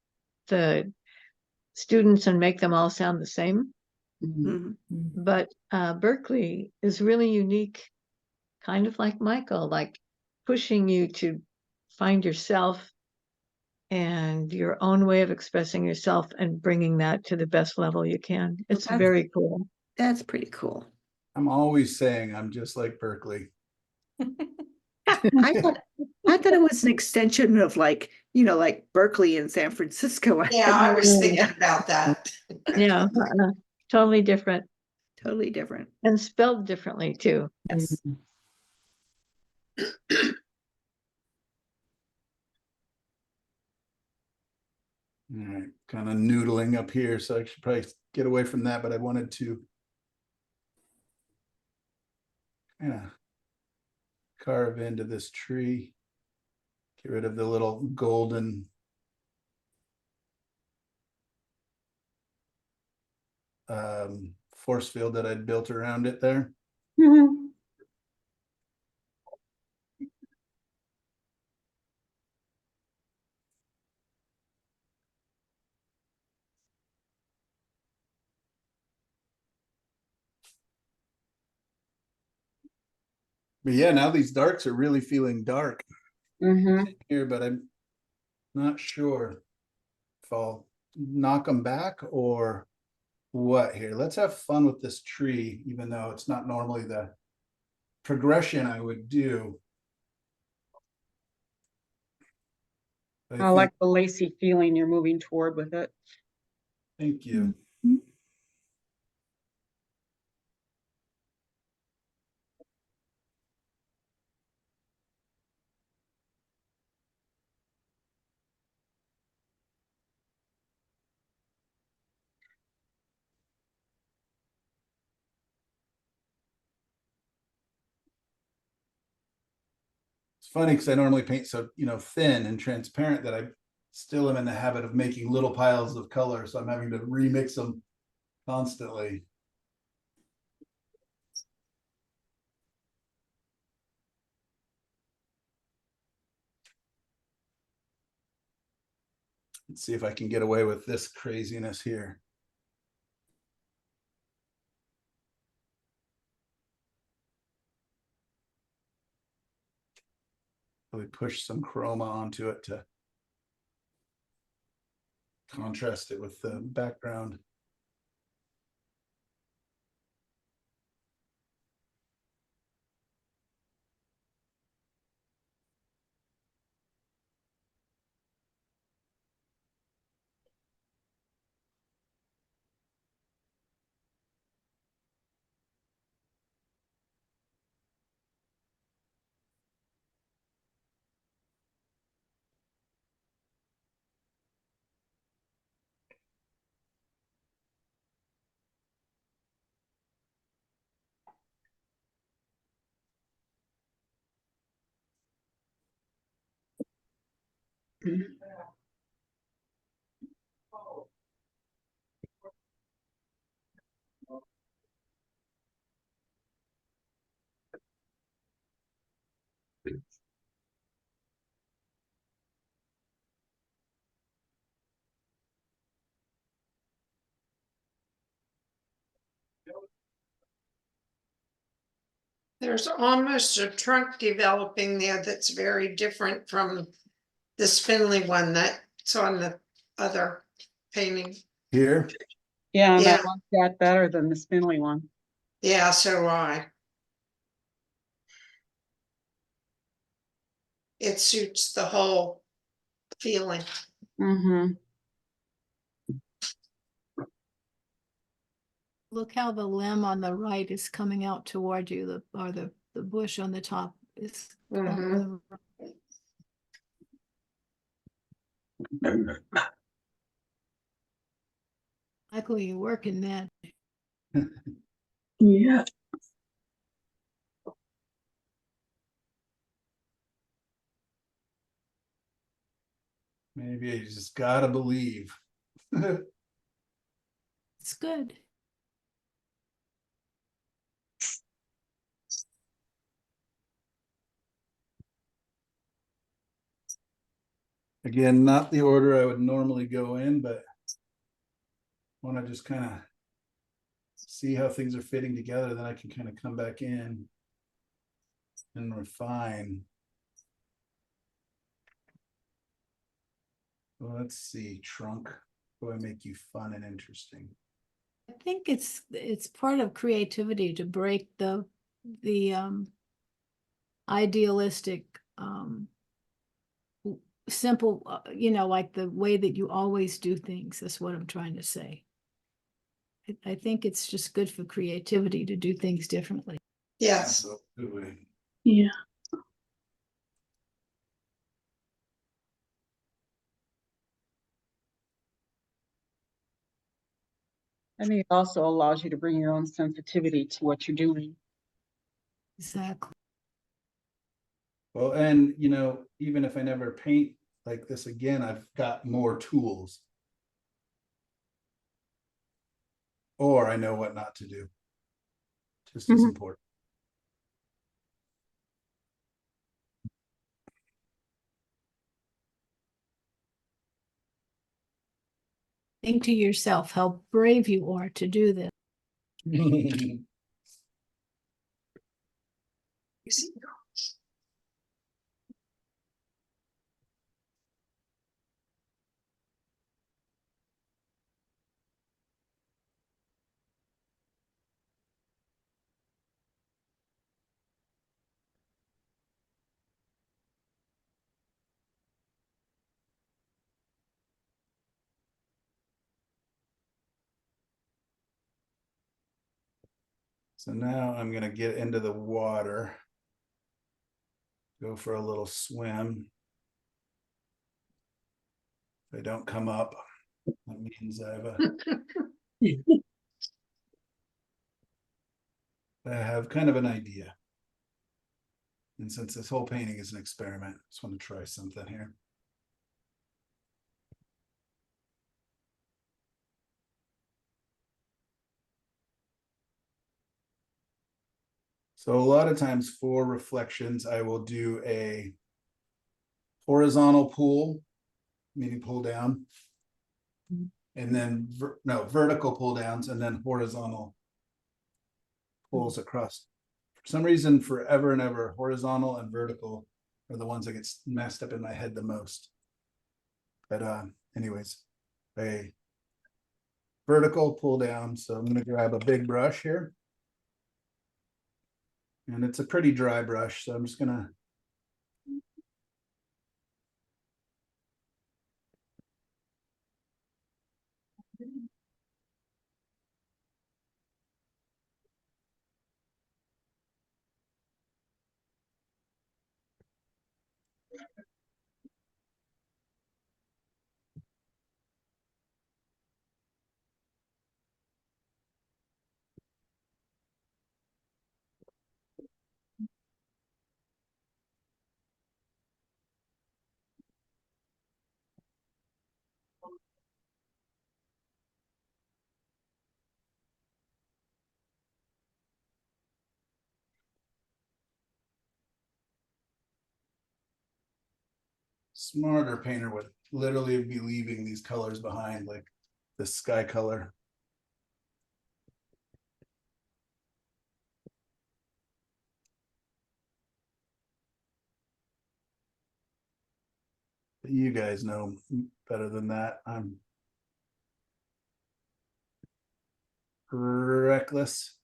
the students and make them all sound the same. Mhm. But Berkeley is really unique, kind of like Michael, like pushing you to find yourself and your own way of expressing yourself and bringing that to the best level you can. It's That's- very cool. That's pretty cool. I'm always saying I'm just like Berkeley. I thought it was an extension of like, like Berkeley in San Francisco. Yeah, I was thinking about that. Yeah, totally different Totally different. and spelled differently too. Yes. All right, kind of noodling up here, so I should probably get away from that, but I wanted to carve into this tree, get rid of the little golden force field that I'd built around it there. But yeah, now these darks are really feeling dark here, but I'm not sure if I'll knock them back or what here. Let's have fun with this tree, even though it's not normally the progression I would do. I like the lacy feeling you're moving toward with it. Thank you. It's funny because I normally paint so, thin and transparent that I still am in the habit of making little piles of color. So I'm having to remix them constantly. Let's see if I can get away with this craziness here. Really push some chroma onto it to contrast it with the background. There's almost a trunk developing there that's very different from the spindly one that's on the other painting. Here, Yeah, and I Yeah. like that better than the spindly one. Yeah, so do I. It suits the whole feeling. Mm-hmm. Look how the limb on the right is coming out toward you, the bush on the top is. Mhm. Michael, you're working that. Yeah. maybe you just gotta believe. It's good. Again, not the order I would normally go in, but want to just kind of see how things are fitting together. Then I can kind of come back in and refine. Well, let's see, trunk. How do I make you fun and interesting? I think it's part of creativity to break the idealistic simple, like the way that you always do things. That's what I'm trying to say. I think it's just good for creativity to do things differently. Yes. Absolutely. Yeah. I think it also allows you to bring your own sensitivity to what you're doing. Exactly. Well, and even if I never paint like this again, I've got more tools. Or I know what not to do. Just as Mhm. important. Think to yourself how brave you are to do this. So now I'm gonna get into the water. Go for a little swim. If I don't come up, that means I have kind of an idea. And since this whole painting is an experiment, I just want to try something here. So a lot of times for reflections, I will do a horizontal pull, meaning pull down. And then, vertical pull downs and then horizontal pulls across. For some reason, forever and ever, horizontal and vertical are the ones that get messed up in my head the most. But anyways, a vertical pull down. So I'm gonna grab a big brush here. And it's a pretty dry brush, so I'm just gonna smarter painter would literally be leaving these colors behind, like the sky color. But you guys know better than that. I'm reckless.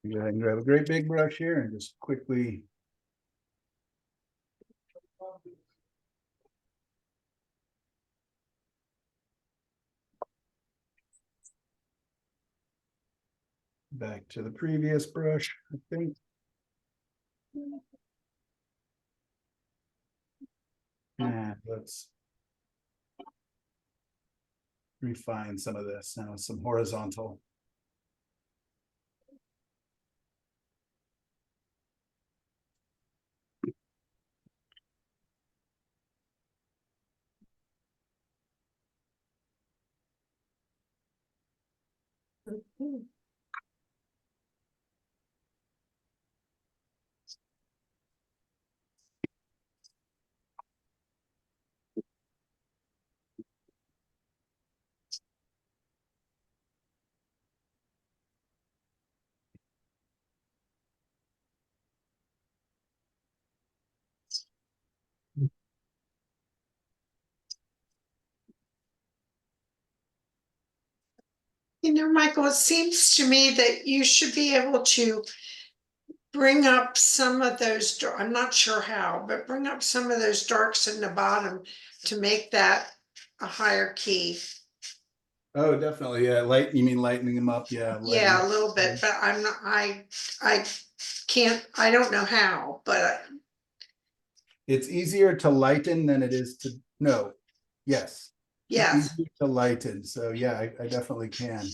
Go ahead and grab a great big brush here and just quickly back to the previous brush, I think. And let's refine some of this now, some horizontal. You know, Michael, it seems to me that you should be able to bring up some of those, I'm not sure how, but bring up some of those darks in the bottom to make that a higher key. Oh, definitely. Yeah. You mean lightening them up? Yeah. Yeah, a little bit, but I'm not, I can't, I don't know how, but It's easier to lighten than it is to, no. Yes. yes. Easier to lighten. So yeah, I definitely can.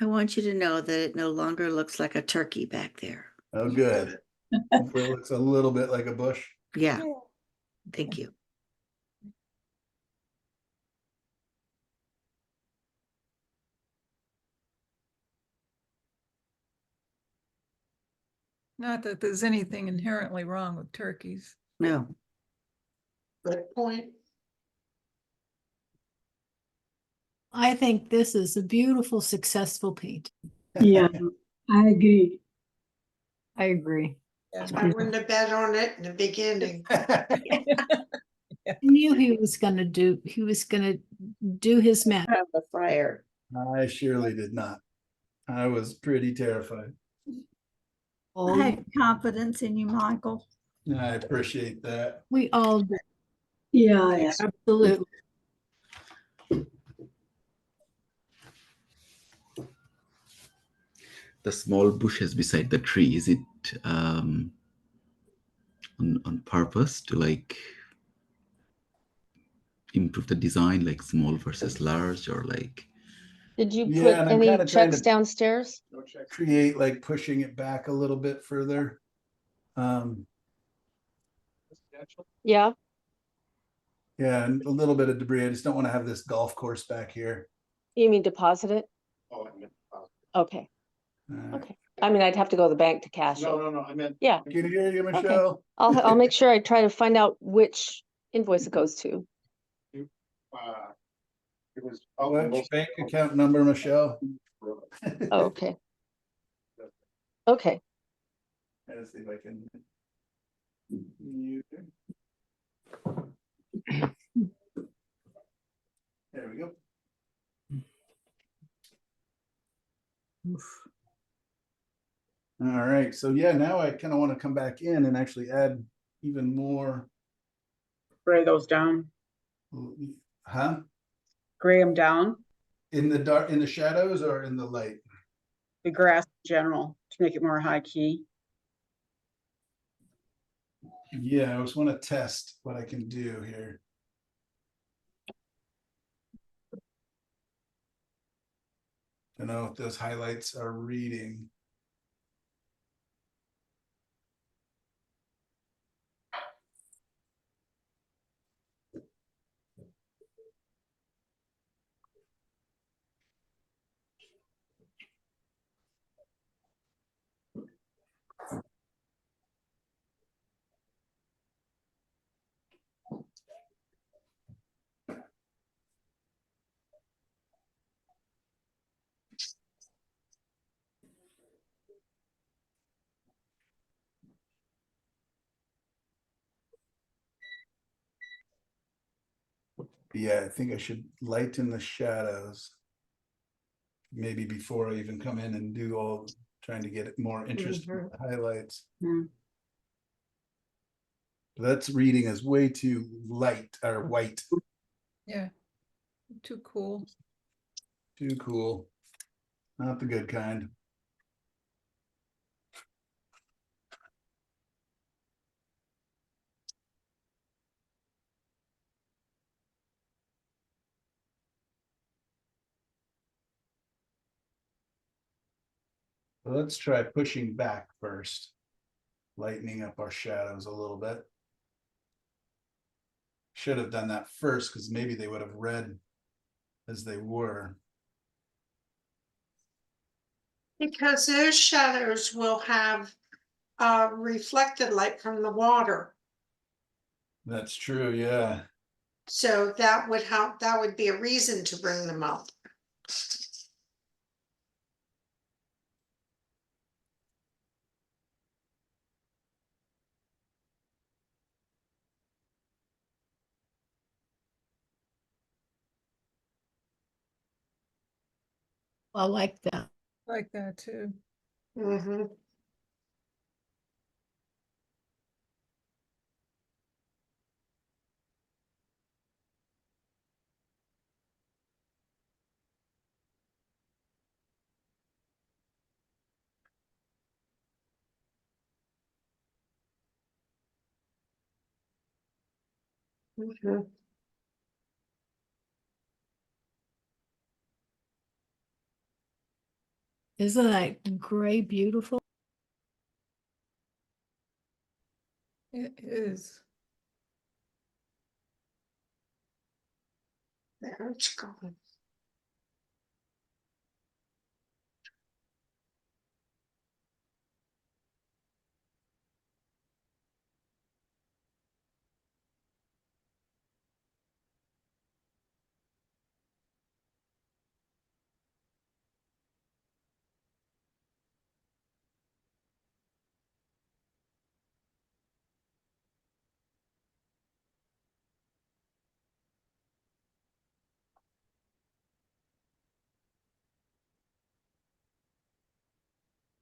I want you to know that it no longer looks like a turkey back there. Oh, good. Hopefully it looks a little bit like a bush. Yeah, thank you. Not that there's anything inherently wrong with turkeys. No, Good point. I think this is a beautiful, successful paint. Yeah, I agree. I agree. I wouldn't have bet on it in the beginning. I knew he was gonna do his math. have the fryer. I surely did not. I was pretty terrified. All- I have confidence in you, Michael. I appreciate that. We all do, Yeah, yeah. absolutely. The small bushes beside the tree, is it on purpose to like improve the design, like small versus large, or like Did you Yeah, put and I'm any kinda trying checks to- downstairs? Create like pushing it back a little bit further. Yeah, Yeah, and a little bit of debris. I just don't want to have this golf course back here. you mean deposit it? Okay, Uh, okay. I mean, I'd have to go to the bank to cash it. no, I meant. Yeah, Can you hear you, Michelle? I'll make sure I try to find out which invoice it goes to. What's bank account number, Michelle? Oh, okay. Okay, Let's see if I can. mute it. There we go. All right, so yeah, now I kind of want to come back in and actually add even more. Gray those down, Huh? gray them down, In the dark, in the shadows or in the light? the grass in general, to make it more high key. Yeah, I just want to test what I can do here. To know if those highlights are reading. Yeah, I think I should lighten the shadows. Maybe before I even come in and do all, trying to get it more interesting with the highlights. Mhm. That's reading as way too light or white, Yeah. Too cool. too cool. Not the good kind. Let's try pushing back first. Lightening up our shadows a little bit. Should have done that first because maybe they would have read as they were. Because those shadows will have reflected light from the water. That's true, yeah. So that would help, that would be a reason to bring them up. I like that. Like that too. Mhm. Mhm. Isn't that gray beautiful? It is. There it's going.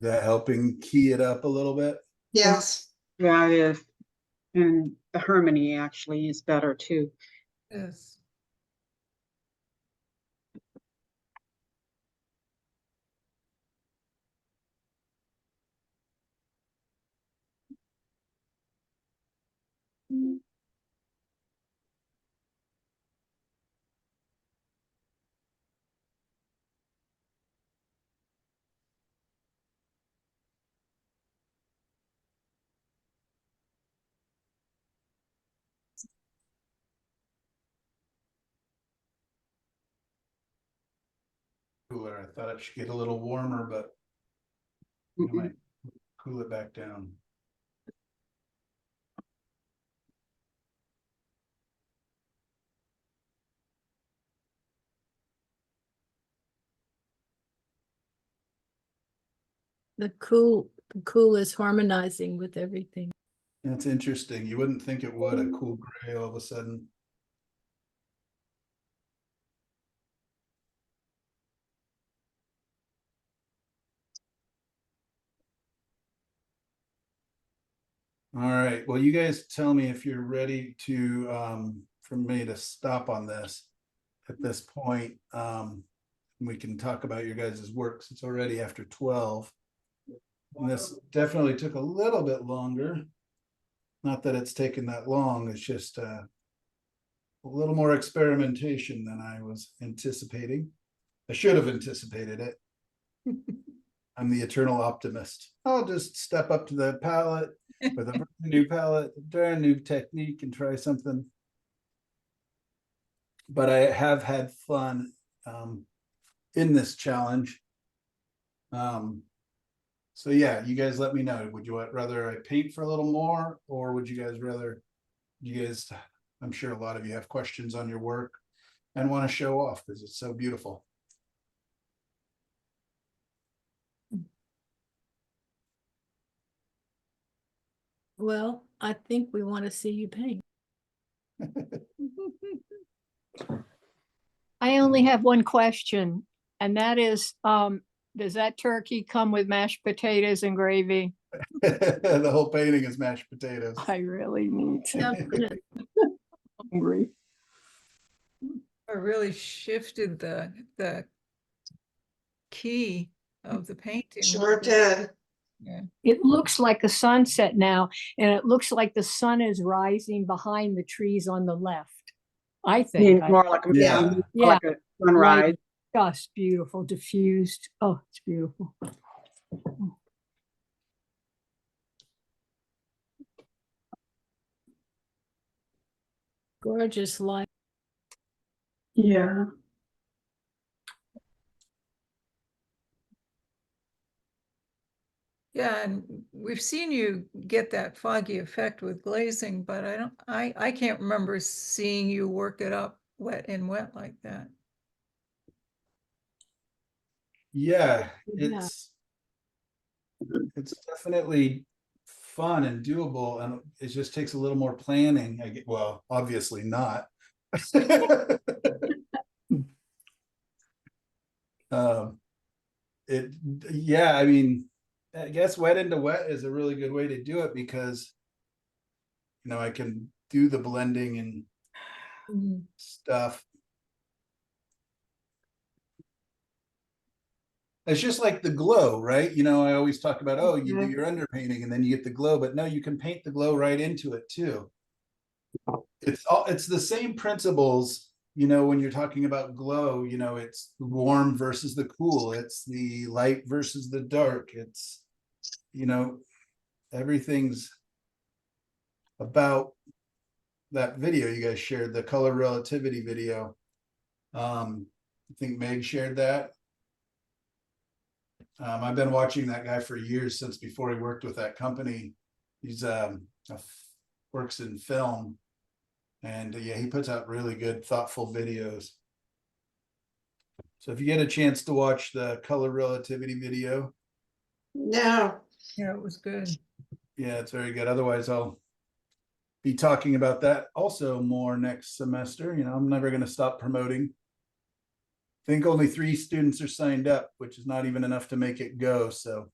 That helping key it up a little bit. Yes. Yeah, it is. And the harmony actually is better too. Yes. Cooler. I thought it should get a little warmer, but I Mm-mm. might cool it back down. The cool is harmonizing with everything. That's interesting. You wouldn't think it would, a cool gray all of a sudden. All right, well, you guys tell me if you're ready to, for me to stop on this at this point. We can talk about your guys' works. It's already after 12. And this definitely took a little bit longer. Not that it's taken that long, it's just a little more experimentation than I was anticipating. I should have anticipated it. I'm the eternal optimist. I'll just step up to the palette with a brand new palette, brand new technique, and try something. But I have had fun in this challenge. So yeah, you guys let me know. Would you rather I paint for a little more, or would you guys rather, I'm sure a lot of you have questions on your work and want to show off because it's so beautiful. Well, I think we want to see you paint. I only have one question, and that is, does that turkey come with mashed potatoes and gravy? The whole painting is mashed potatoes. I really need to. Definitely. Hungry. I really shifted the key of the painting. Sure did. Yeah. It looks like a sunset now, and it looks like the sun is rising behind the trees on the left. I Being think. more like a, Yeah. Yeah. like a sunrise. Light, just beautiful, diffused. Oh, it's beautiful. Gorgeous light. Yeah. Yeah, and we've seen you get that foggy effect with glazing, but I can't remember seeing you work it up wet like that. Yeah, Yeah. it's definitely fun and doable, and it just takes a little more planning. Well, obviously not. Yeah, I mean, I guess wet into wet is a really good way to do it because, I can do the blending and Mhm. stuff. It's just like the glow, right? I always talk about, oh, you do your underpainting and then you get the glow, but no, you can paint the glow right into it too. It's the same principles, when you're talking about glow, it's warm versus the cool, it's the light versus the dark, it's, everything's about that video you guys shared, the color relativity video. I think Meg shared that. I've been watching that guy for years, since before he worked with that company. He's works in film, and yeah, he puts out really good, thoughtful videos. So if you get a chance to watch the color relativity video, No, Yeah, it was good. yeah, it's very good. Otherwise, I'll be talking about that also more next semester. I'm never going to stop promoting. I think only 3 students are signed up, which is not even enough to make it go. So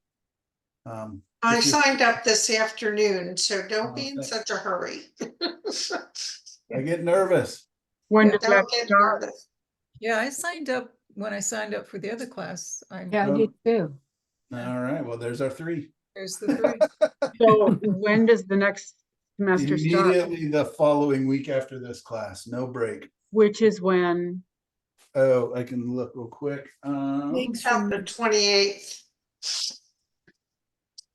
I if you- signed up this afternoon, so don't be in thanks. such a hurry. I get nervous. When Yeah. does that Don't get start? nervous. Yeah, I signed up when I signed up for the other class. Yeah, I did too. All right. Well, there's our 3. There's the 3. So when does the next semester start? Immediately the following week after this class, no break. Which is when? Oh, I can look real quick. Thanks Out for the 28th.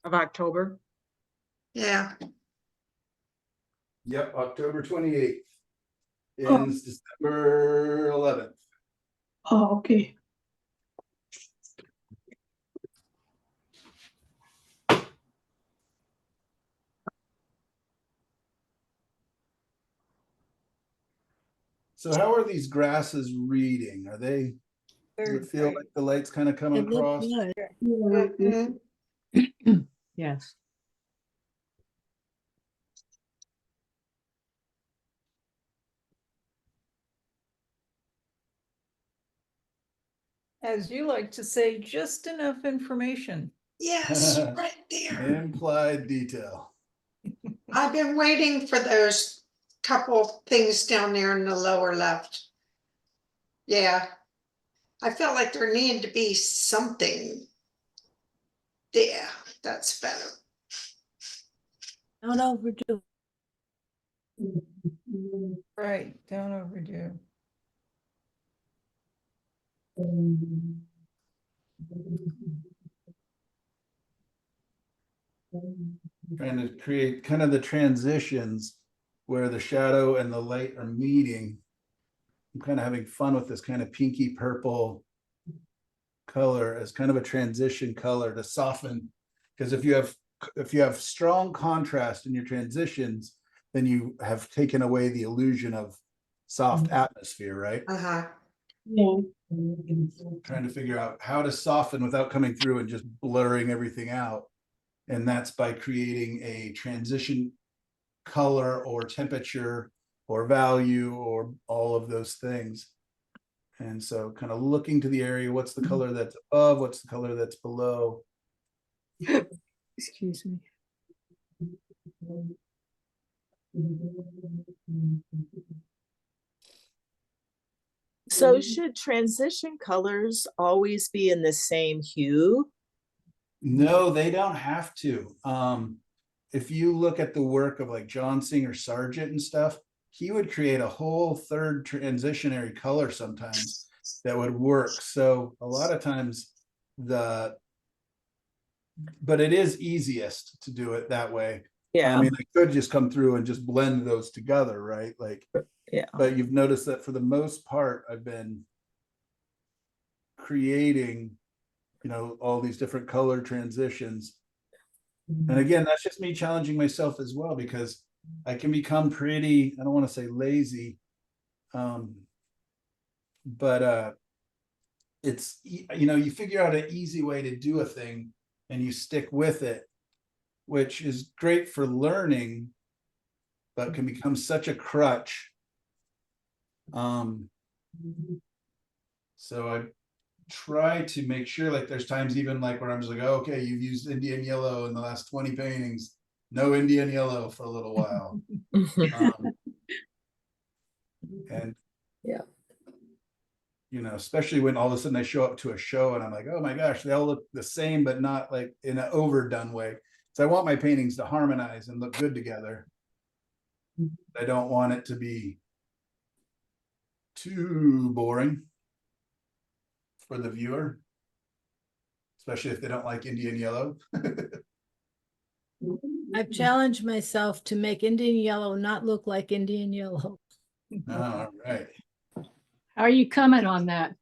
Of October? Yeah. Yep, October 28th. Oh. Ends December 11th. Oh, okay. So how are these grasses reading? Does it feel like the light's kind of coming it looked across? good. Mhm. Yes. As you like to say, just enough information. Yes, right there. Implied detail. I've been waiting for those couple things down there in the lower left. Yeah. I felt like there needed to be something. Yeah, that's better. Don't overdo. Right, don't overdo. Trying to create kind of the transitions where the shadow and the light are meeting. I'm kind of having fun with this kind of pinky purple color as kind of a transition color to soften. Because if you have strong contrast in your transitions, then you have taken away the illusion of soft atmosphere, right? Uh-huh. Yeah. Trying to figure out how to soften without coming through and just blurring everything out. And that's by creating a transition color or temperature or value or all of those things. And so kind of looking to the area, what's the color that's above, what's the color that's below. Excuse me. So should transition colors always be in the same hue? No, they don't have to. If you look at the work of like John Singer Sargent and stuff, he would create a whole third transitionary color sometimes that would work. So a lot of times but it is easiest to do it that way. Yeah. I mean, I could just come through and just blend those together, right? Like, Yeah. But you've noticed that for the most part, I've been creating, all these different color transitions. And again, that's just me challenging myself as well, because I can become pretty, I don't want to say lazy, but it's, you figure out an easy way to do a thing and you stick with it, which is great for learning, but can become such a crutch. So try to make sure, like, there's times even like where I'm just like, oh, okay, you've used Indian yellow in the last 20 paintings, no Indian yellow for a little while. And Yeah. you know, especially when all of a sudden I show up to a show and I'm like, oh my gosh, they all look the same, but not like in an overdone way. So I want my paintings to harmonize and look good together. I don't want it to be too boring for the viewer, especially if they don't like Indian yellow. I've challenged myself to make Indian yellow not look like Indian yellow. All right. How are you coming on that?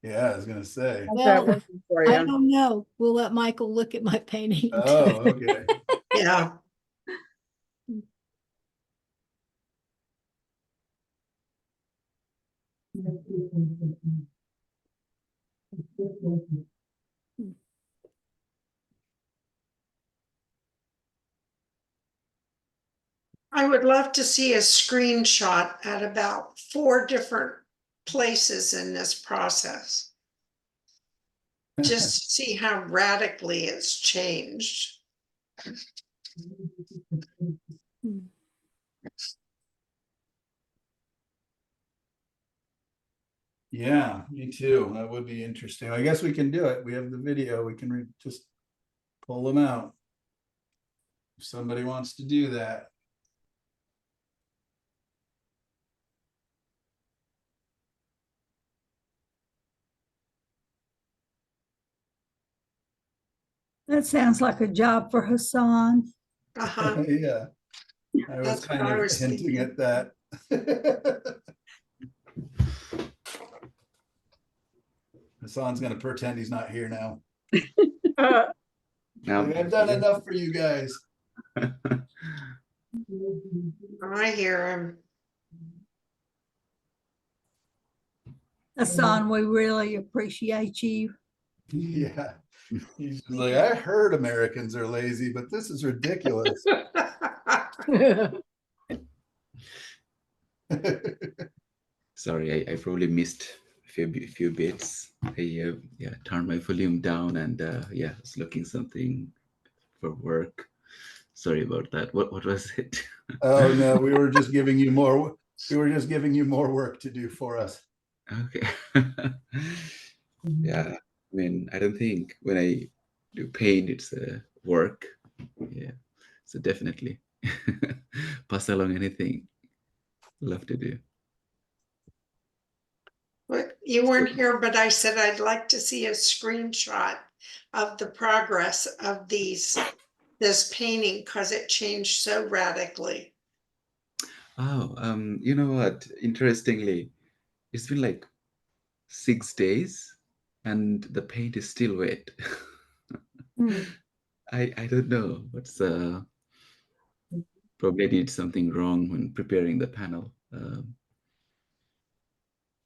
Yeah, I was gonna say. How's that Well, working for I you? don't know. We'll let Michael look at my painting. Oh, okay. Yeah. I would love to see a screenshot at about 4 different places in this process. Just to see how radically it's changed. Yeah, me too. That would be interesting. I guess we can do it. We have the video. We can just pull them out. If somebody wants to do that. That sounds like a job for Hassan. Uh-huh. Yeah, I was That's kind what I of was hinting thinking. at that. Hassan's gonna pretend he's not here now. Now, Like, I've done enough for you guys. I hear him. Hassan, we really appreciate you. Yeah. He's just like, I heard Americans are lazy, but this is ridiculous. sorry, I probably missed few bits. I turned my volume down and yeah, I was looking something for work. Sorry about that. What was it? Oh no, we were just giving you more. We were just giving you more work to do for us. Okay. Yeah, I mean, I don't think when I do paint, it's work. Yeah, so definitely pass along anything. Love to do. But you weren't here, but I said I'd like to see a screenshot of the progress of this painting because it changed so radically. Oh, you know what? Interestingly, it's been like 6 days and the paint is still wet. I don't know what's probably I did something wrong when preparing the panel.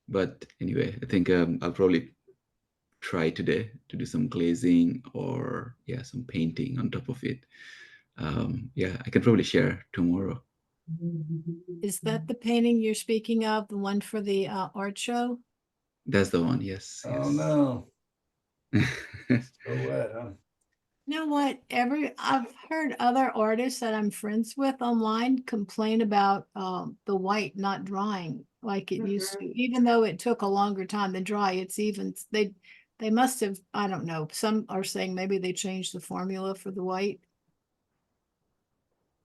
But anyway, I think I'll probably try today to do some glazing or yeah, some painting on top of it. Yeah, I can probably share tomorrow. Is that the painting you're speaking of, the one for the art show? That's the one. Yes. Oh yes. no. So wet, huh? You know what? I've heard other artists that I'm friends with online complain about the white not drying like it used to, even though it took a longer time to dry. It's even they must have, I don't know. Some are saying maybe they changed the formula for the white.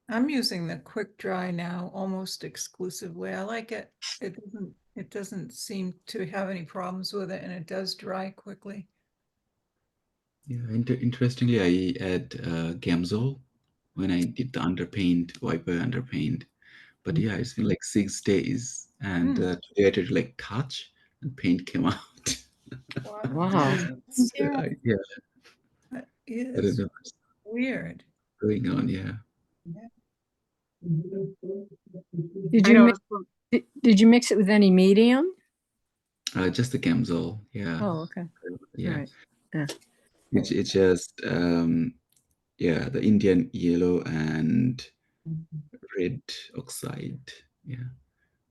I'm using the quick dry now almost exclusively. I like it. It doesn't seem to have any problems with it, and it does dry quickly. Yeah, interestingly, I add Gamsol when I did the underpaint, wiper underpaint. But yeah, it's been like 6 days, and today I did like touch, and paint came out. Wow. So, yeah, That I don't is know what's weird. going on. Yeah, Did I you know. mix, did you mix it with any medium? just the Gamsol. Yeah, Oh, okay. yeah. Right. Yeah. It's just yeah, the Indian yellow and red oxide. Yeah,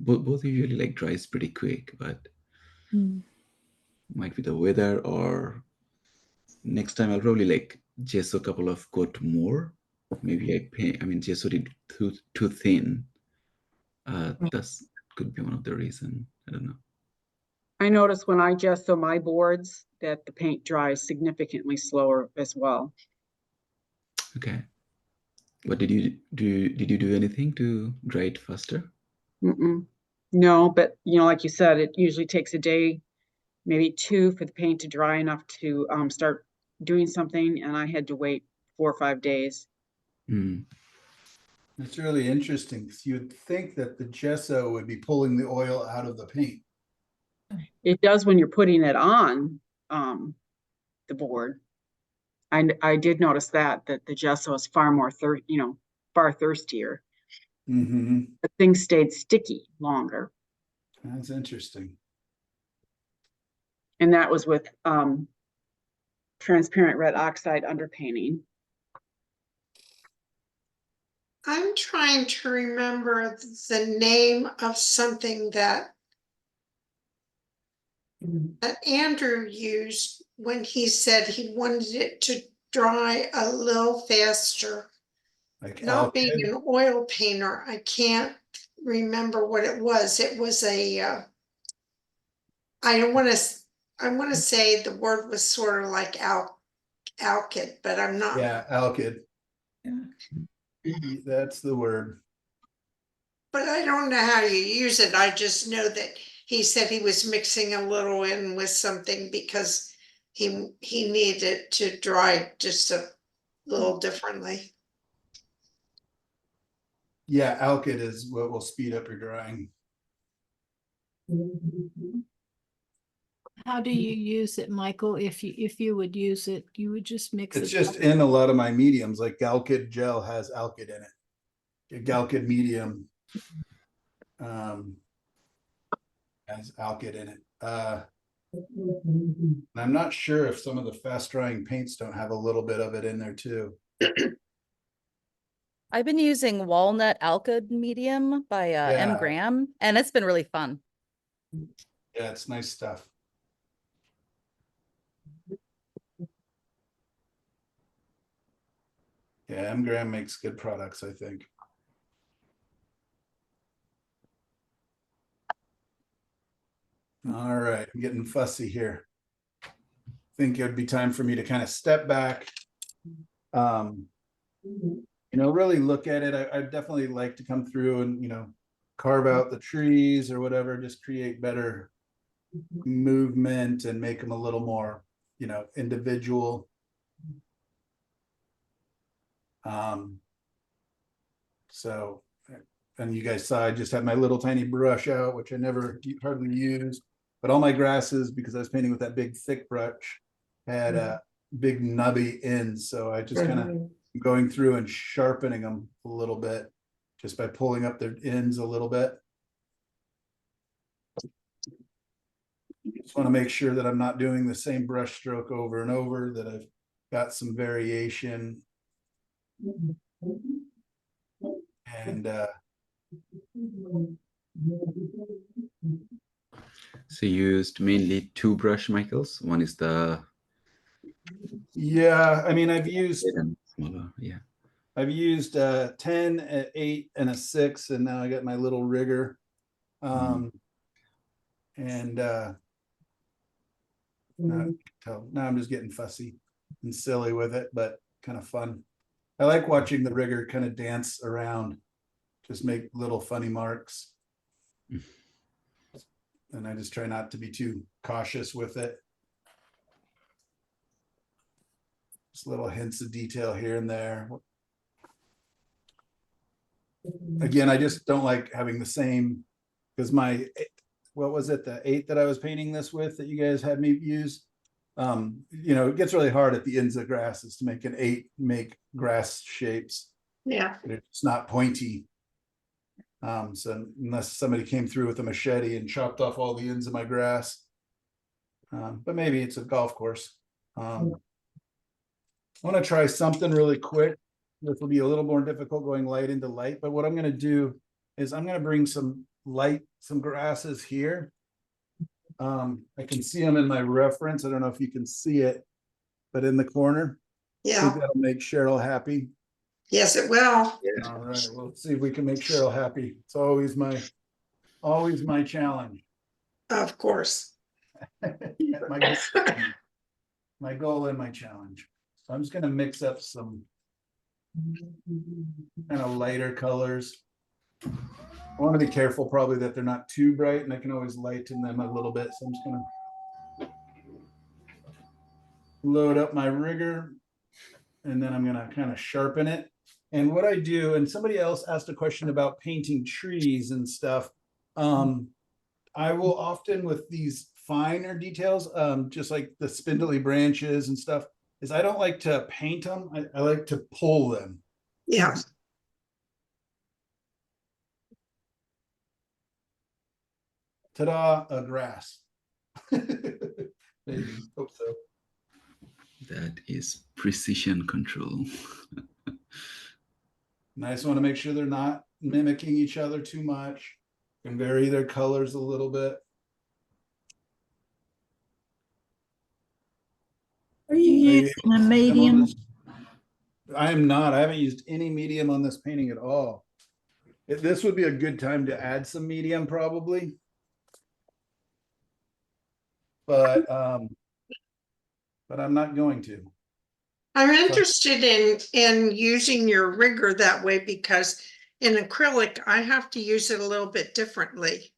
both usually like dries pretty quick, but might be the weather, or next time I'll probably like gesso a couple of coat more. Maybe I paint, I mean, gesso it too thin. That's could be one of the reason. I don't know. I notice when I gesso my boards that the paint dries significantly slower as well. Okay. What did you do? Did you do anything to dry it faster? Mm-mm. No, but like you said, it usually takes a day, maybe two, for the paint to dry enough to start doing something, and I had to wait 4 or 5 days. Hmm. It's really interesting, because you'd think that the gesso would be pulling the oil out of the paint. It does when you're putting it on the board. I did notice that the gesso is far more far thirstier. Mm-hmm. But things stayed sticky longer, That's interesting. and that was with transparent red oxide underpainting. I'm trying to remember the name of something that Andrew used when he said he wanted it to dry a little faster. Like Not being alkyd. an oil painter, I can't remember what it was. It was a, I don't want to, I want to say the word was sort of like alkyd, but I'm not. Yeah, alkyd. Yeah. That's the word. But I don't know how you use it. I just know that he said he was mixing a little in with something because he needed it to dry just a little differently. Yeah, alkyd is what will speed up your drying. How do you use it, Michael? If you would use it, you would just mix it. It's just in a lot of my mediums, like Galkyd gel has alkyd in it. A Galkyd medium has alkyd in it. And I'm not sure if some of the fast drying paints don't have a little bit of it in there too. I've been using walnut alkyd medium by M. Yeah. Graham, and it's been really fun. Yeah, it's nice stuff. Yeah, M. Graham makes good products, I think. All right, I'm getting fussy here. I think it would be time for me to kind of step back. Really look at it. I'd definitely like to come through and, carve out the trees or whatever, just create better movement and make them a little more, individual. So, and you guys saw I just had my little tiny brush out, which I never hardly use, but all my grasses, because I was painting with that big thick brush, had a big nubby ends. So I just kind of going through and sharpening them a little bit just by pulling up their ends a little bit. Just want to make sure that I'm not doing the same brush stroke over and over, that I've got some variation. And So you used mainly two brush, Michaels. One is the yeah, I mean, I've used smaller, yeah. I've used 10, 8, and a 6, and now I got my little rigger. And now I'm just getting fussy and silly with it, but kind of fun. I like watching the rigger kind of dance around, just make little funny marks. And I just try not to be too cautious with it. Just little hints of detail here and there. Again, I just don't like having the same, because what was it, the 8 that I was painting this with that you guys had me use? It gets really hard at the ends of grasses to make an 8 make grass shapes. Yeah. It's not pointy. So unless somebody came through with a machete and chopped off all the ends of my grass. But maybe it's a golf course. I want to try something really quick. This will be a little more difficult going light into light, but what I'm going to do is I'm going to bring some grasses here. I can see them in my reference. I don't know if you can see it, but in the corner. I think Yeah, that'll make Cheryl happy. yes, it will. All right, well, let's see if we can make Cheryl happy. It's always my challenge. Of course. My goal and my challenge. So I'm just gonna mix up some kind of lighter colors. I want to be careful probably that they're not too bright, and I can always lighten them a little bit. So I'm just gonna load up my rigger, and then I'm gonna kind of sharpen it. And what I do, and somebody else asked a question about painting trees and stuff. I will often with these finer details, just like the spindly branches and stuff, is I don't like to paint them. I like to pull them. Yeah. Ta-da, a grass. Maybe, hope so. That is precision control. And I just want to make sure they're not mimicking each other too much. Can vary their colors a little bit. Are you using a medium? I am not. I haven't used any medium on this painting at all. This would be a good time to add some medium probably. But I'm not going to. I'm interested in using your rigger that way because in acrylic, I have to use it a little bit differently.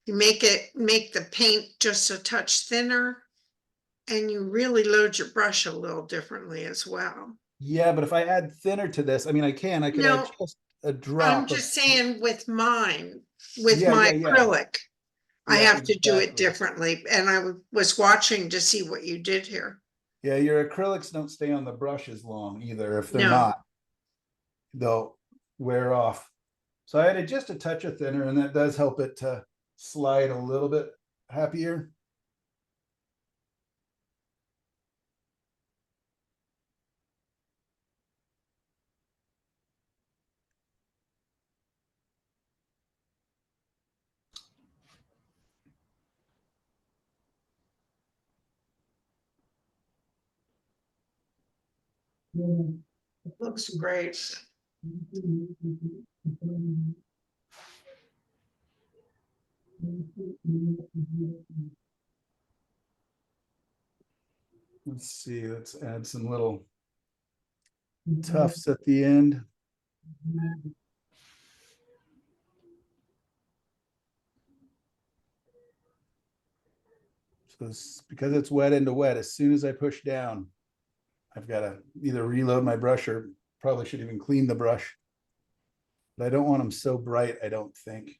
You make the paint just a touch thinner, and you really load your brush a little differently as well. Yeah, but if I add thinner to this, I mean, I could add No, just a drop. I'm of- just saying with mine, with Yeah, my yeah. acrylic, I Yeah, have to do it exactly. differently. And I was watching to see what you did here. Yeah, your acrylics don't stay on the brush as long either. If they're No. not, they'll wear off. So I added just a touch of thinner, and that does help it to slide a little bit happier. It looks great. Let's see, let's add some little tufts at the end. So because it's wet into wet, as soon as I push down, I've got to either reload my brush or probably should even clean the brush. But I don't want them so bright, I don't think.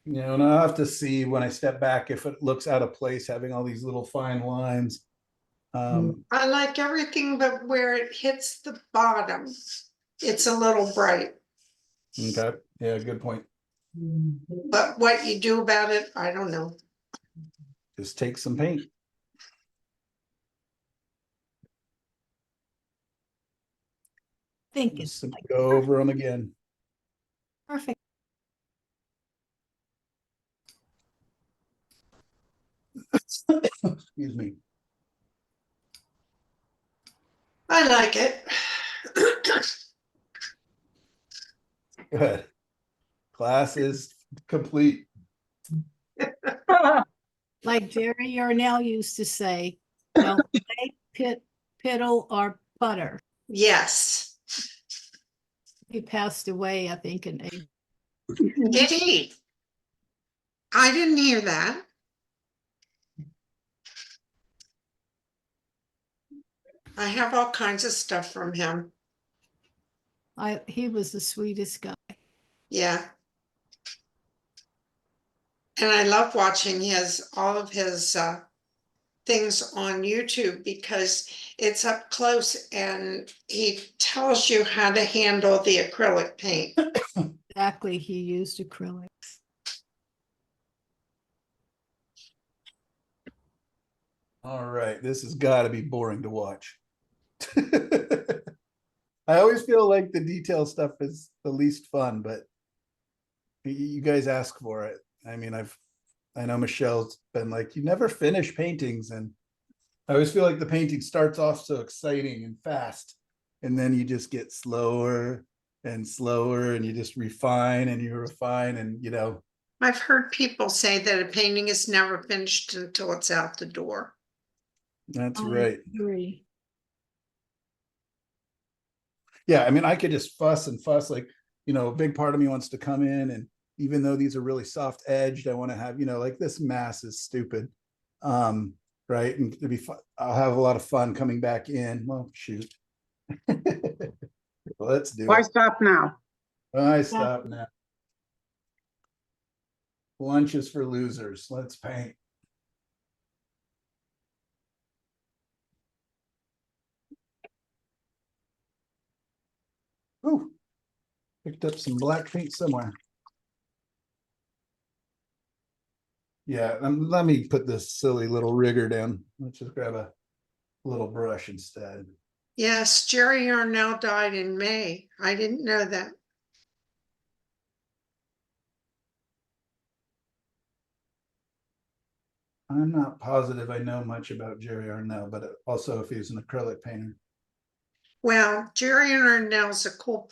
And I'll have to see when I step back if it looks out of place, having all these little fine lines. I like everything but where it hits the bottom. It's a little bright. Okay, yeah, good point. But what you do about it, I don't know. Just take some paint. Think Just it's go over them again. perfect. Excuse me. I like it. Good. Class is complete. Like Jerry Yarnell used to say, don't say piddle or putter. Yes. He passed away, I think, in April. Did he? I didn't hear that. I have all kinds of stuff from him. He was the sweetest guy. Yeah. And I love watching all of his things on YouTube because it's up close and he tells you how to handle the acrylic paint. Exactly, he used acrylic. All right, this has got to be boring to watch. I always feel like the detail stuff is the least fun, but you guys ask for it. I mean, I know Michelle's been like, you never finish paintings, and I always feel like the painting starts off so exciting and fast, and then you just get slower and slower, and you just refine and you refine, and you know. I've heard people say that a painting is never finished until it's out the door. That's I right. agree. Yeah, I mean, I could just fuss and fuss, like, you know, a big part of me wants to come in, and even though these are really soft edged, I want to have, you know, like this mass is stupid. Right. And it'd be fun. I'll have a lot of fun coming back in. Well, shoot. Let's do Why it. stop now? I stop now. Lunch is for losers. Let's paint. Ooh, picked up some black paint somewhere. Yeah, let me put this silly little rigger down. Let's just grab a little brush instead. Yes, Jerry Arnell died in May. I didn't know that. I'm not positive I know much about Jerry Arnell, but also if he's an acrylic painter. Well, Jerry Arnell's a cool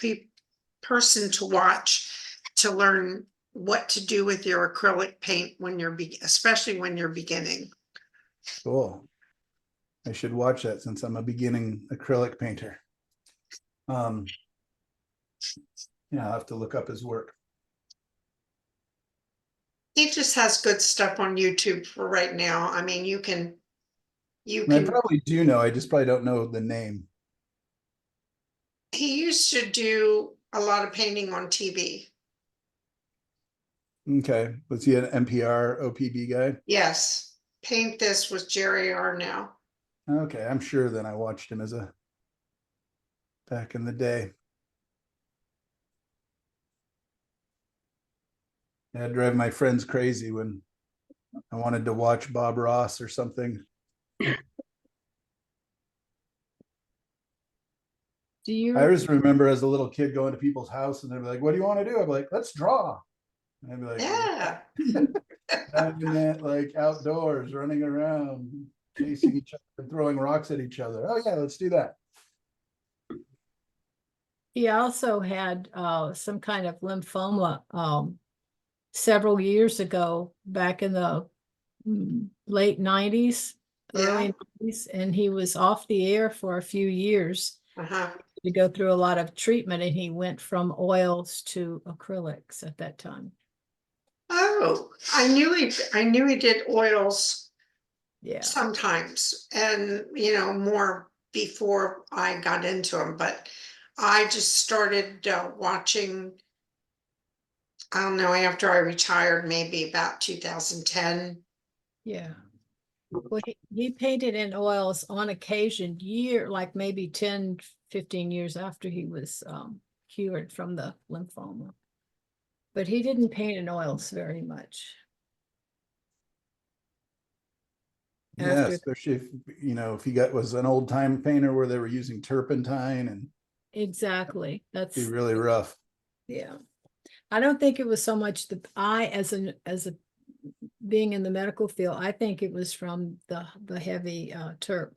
person to watch to learn what to do with your acrylic paint when you're especially when you're beginning. Cool. I should watch that since I'm a beginning acrylic painter. Yeah, I'll have to look up his work. He just has good stuff on YouTube for right now. I mean, you can I probably do know, I just probably don't know the name. he used to do a lot of painting on TV. Okay, was he an NPR OPB guy? Yes, Paint This with Jerry Arnell. Okay, I'm sure then I watched him as a back in the day. I'd drive my friends crazy when I wanted to watch Bob Ross or something. Do you? I always remember as a little kid going to people's house and they'd be like, "What do you want to do?" I'd be like, "Let's draw." And I'd be like, Yeah. Imagine that, like outdoors, running around, chasing each other, throwing rocks at each other. Oh yeah, let's do that. He also had some kind of lymphoma several years ago, back in the late 90s, early 90s, and he was off the air for a few years to go through a lot of treatment, and he went from oils to acrylics at that time. Oh, I knew he did oils. Yeah. Sometimes, and you know, more before I got into them, but I just started watching, I don't know, after I retired, maybe about 2010. Yeah. Well, he painted in oils on occasion, like maybe 10, 15 years after he was cured from the lymphoma. But he didn't paint in oils very much. Yeah, especially if, you know, if he was an old time painter where they were using turpentine, and exactly, that's be really rough. Yeah, I don't think it was so much as a being in the medical field. I think it was from the heavy terp,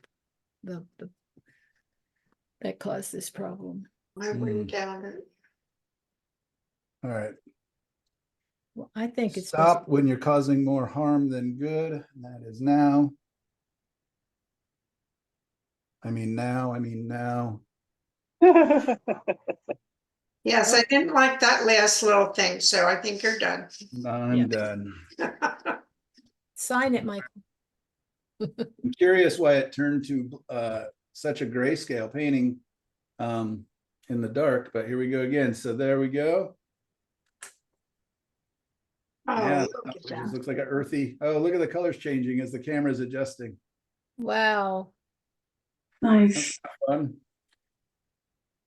that caused this problem. I wouldn't doubt it. All right. Well, I think it's stop when you're causing more harm than good. And that is now. I mean now. Yes, I didn't like that last little thing, so I think you're done. I'm done. Sign it, Michael. I'm curious why it turned to such a grayscale painting in the dark, but here we go again. So there we go. Oh, Yeah, look at it that. just looks like an earthy. Oh, look at the colors changing as the camera's adjusting. Wow. That's fun.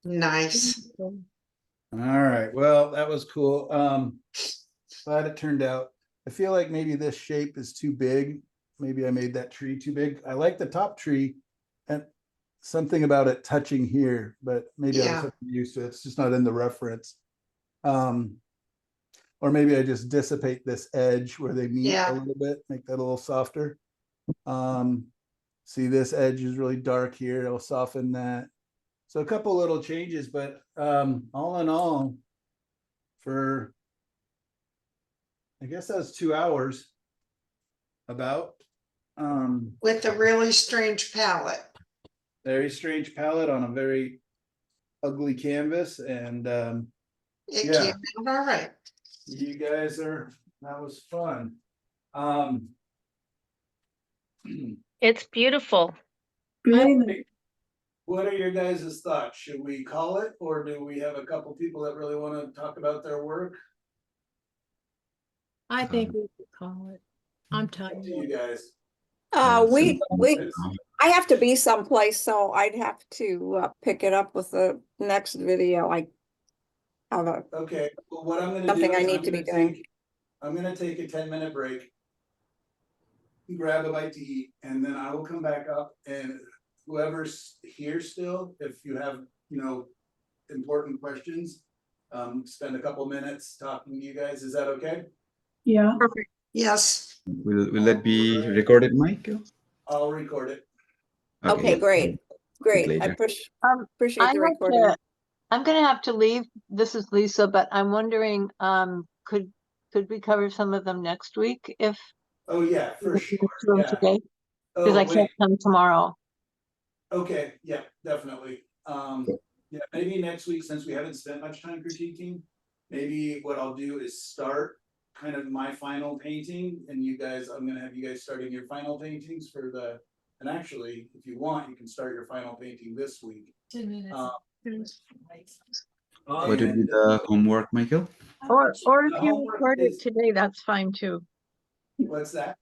Nice. All right, well, that was cool. Glad it turned out. I feel like maybe this shape is too big. Maybe I made that tree too big. I like the top tree and something about it touching here, but maybe I Yeah. just have to be used to it. It's just not in the reference. Or maybe I just dissipate this edge where they meet Yeah. a little bit, make that a little softer. See, this edge is really dark here. I'll soften that. So a couple little changes, but all in all, for I guess that was 2 hours about. With a really strange palette. Very strange palette on a very ugly canvas, and It yeah, came out all right. you guys are, that was fun. It's beautiful. What are your guys' thoughts? Should we call it, or do we have a couple people that really want to talk about their work? I think we could call it. I'm Up tired. to you guys. We It's- I have to be someplace, so I'd have to pick it up with the next video. I have a Okay, well, what I'm gonna something do I is need to be doing. I'm gonna take a 10-minute break. Grab a bite to eat, and then I will come back up, and whoever's here still, if you have, important questions, spend a couple minutes talking to you guys. Is that okay? Yeah. Perfect. Yes. Will that be Alright. recorded, Mike? I'll record it. Okay, great. Great. I later. appreciate the recording. I'm gonna have to leave. This is Lisa, but I'm wondering, could we cover some of them next week if Oh, yeah, for we sure, do them yeah. today? Because Oh, I can't wait, come tomorrow. okay, yeah, definitely. Yeah, maybe next week, since we haven't spent much time critiquing, maybe what I'll do is start kind of my final painting, and I'm gonna have you guys starting your final paintings and actually, if you want, you can start your final painting this week. 10 minutes. What would be the homework, Michael? Or if The you homework record it is- today, that's fine too. What's that?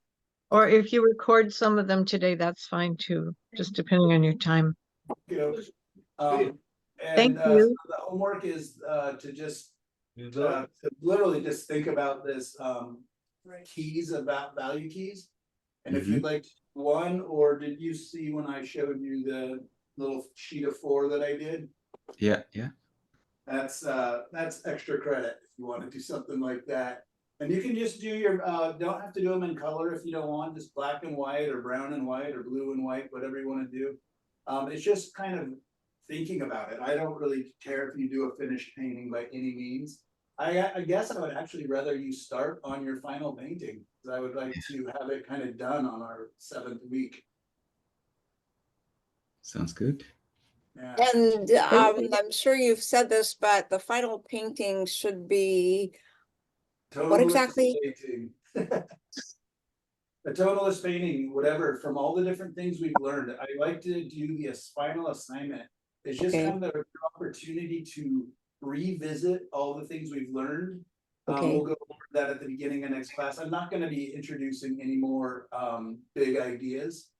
Or if you record some of them today, that's fine too, just depending on your time. And Thank you. the homework is to just to literally just think about this keys, about value keys. And if you'd like to do one, or did you see when I showed you the little sheet of 4 that I did? Yeah. That's extra credit if you want to do something like that. And you can just do your don't have to do them in color if you don't want, just black and white or brown and white or blue and white, whatever you want to do. It's just kind of thinking about it. I don't really care if you do a finished painting by any means. I guess I would actually rather you start on your final painting, because I would like to have it kind of done on our 7th week. Sounds good. Yeah. And I'm sure you've said this, but the final painting should be what Tonalist exactly? painting. A tonalist painting, whatever, from all the different things we've learned. I like to do the final assignment. It's just Okay. kind of an opportunity to revisit all the things we've learned. Okay. We'll go over that at the beginning of next class. I'm not going to be introducing any more big ideas.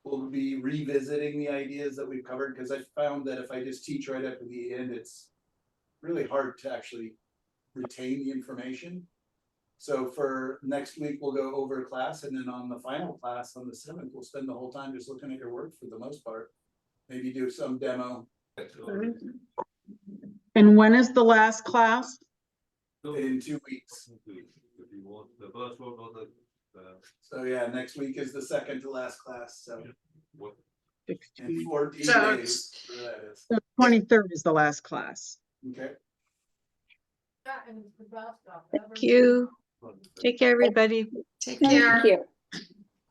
We'll be revisiting the ideas that we've covered, because I found that if I just teach right up to the end, it's really hard to actually retain the information. So for next week, we'll go over class, and then on the final class on the 7th, we'll spend the whole time just looking at your work for the most part. Maybe do some demo. And when is the last class? In 2 weeks. So yeah, next week is the second to last class, so. In 14 So days, whatever that is. The 23rd is the last class. Okay. Thank you. Take care, everybody. Take Thank care. you.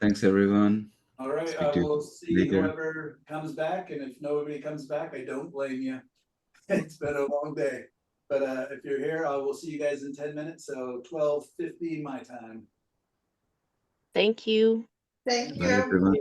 Thanks, everyone. All right, Speak to you we'll see later. whoever comes back, and if nobody comes back, I don't blame you. It's been a long day, but if you're here, I will see you guys in 10 minutes, so 12:50 my time. Thank you. Thank Bye, you. everyone.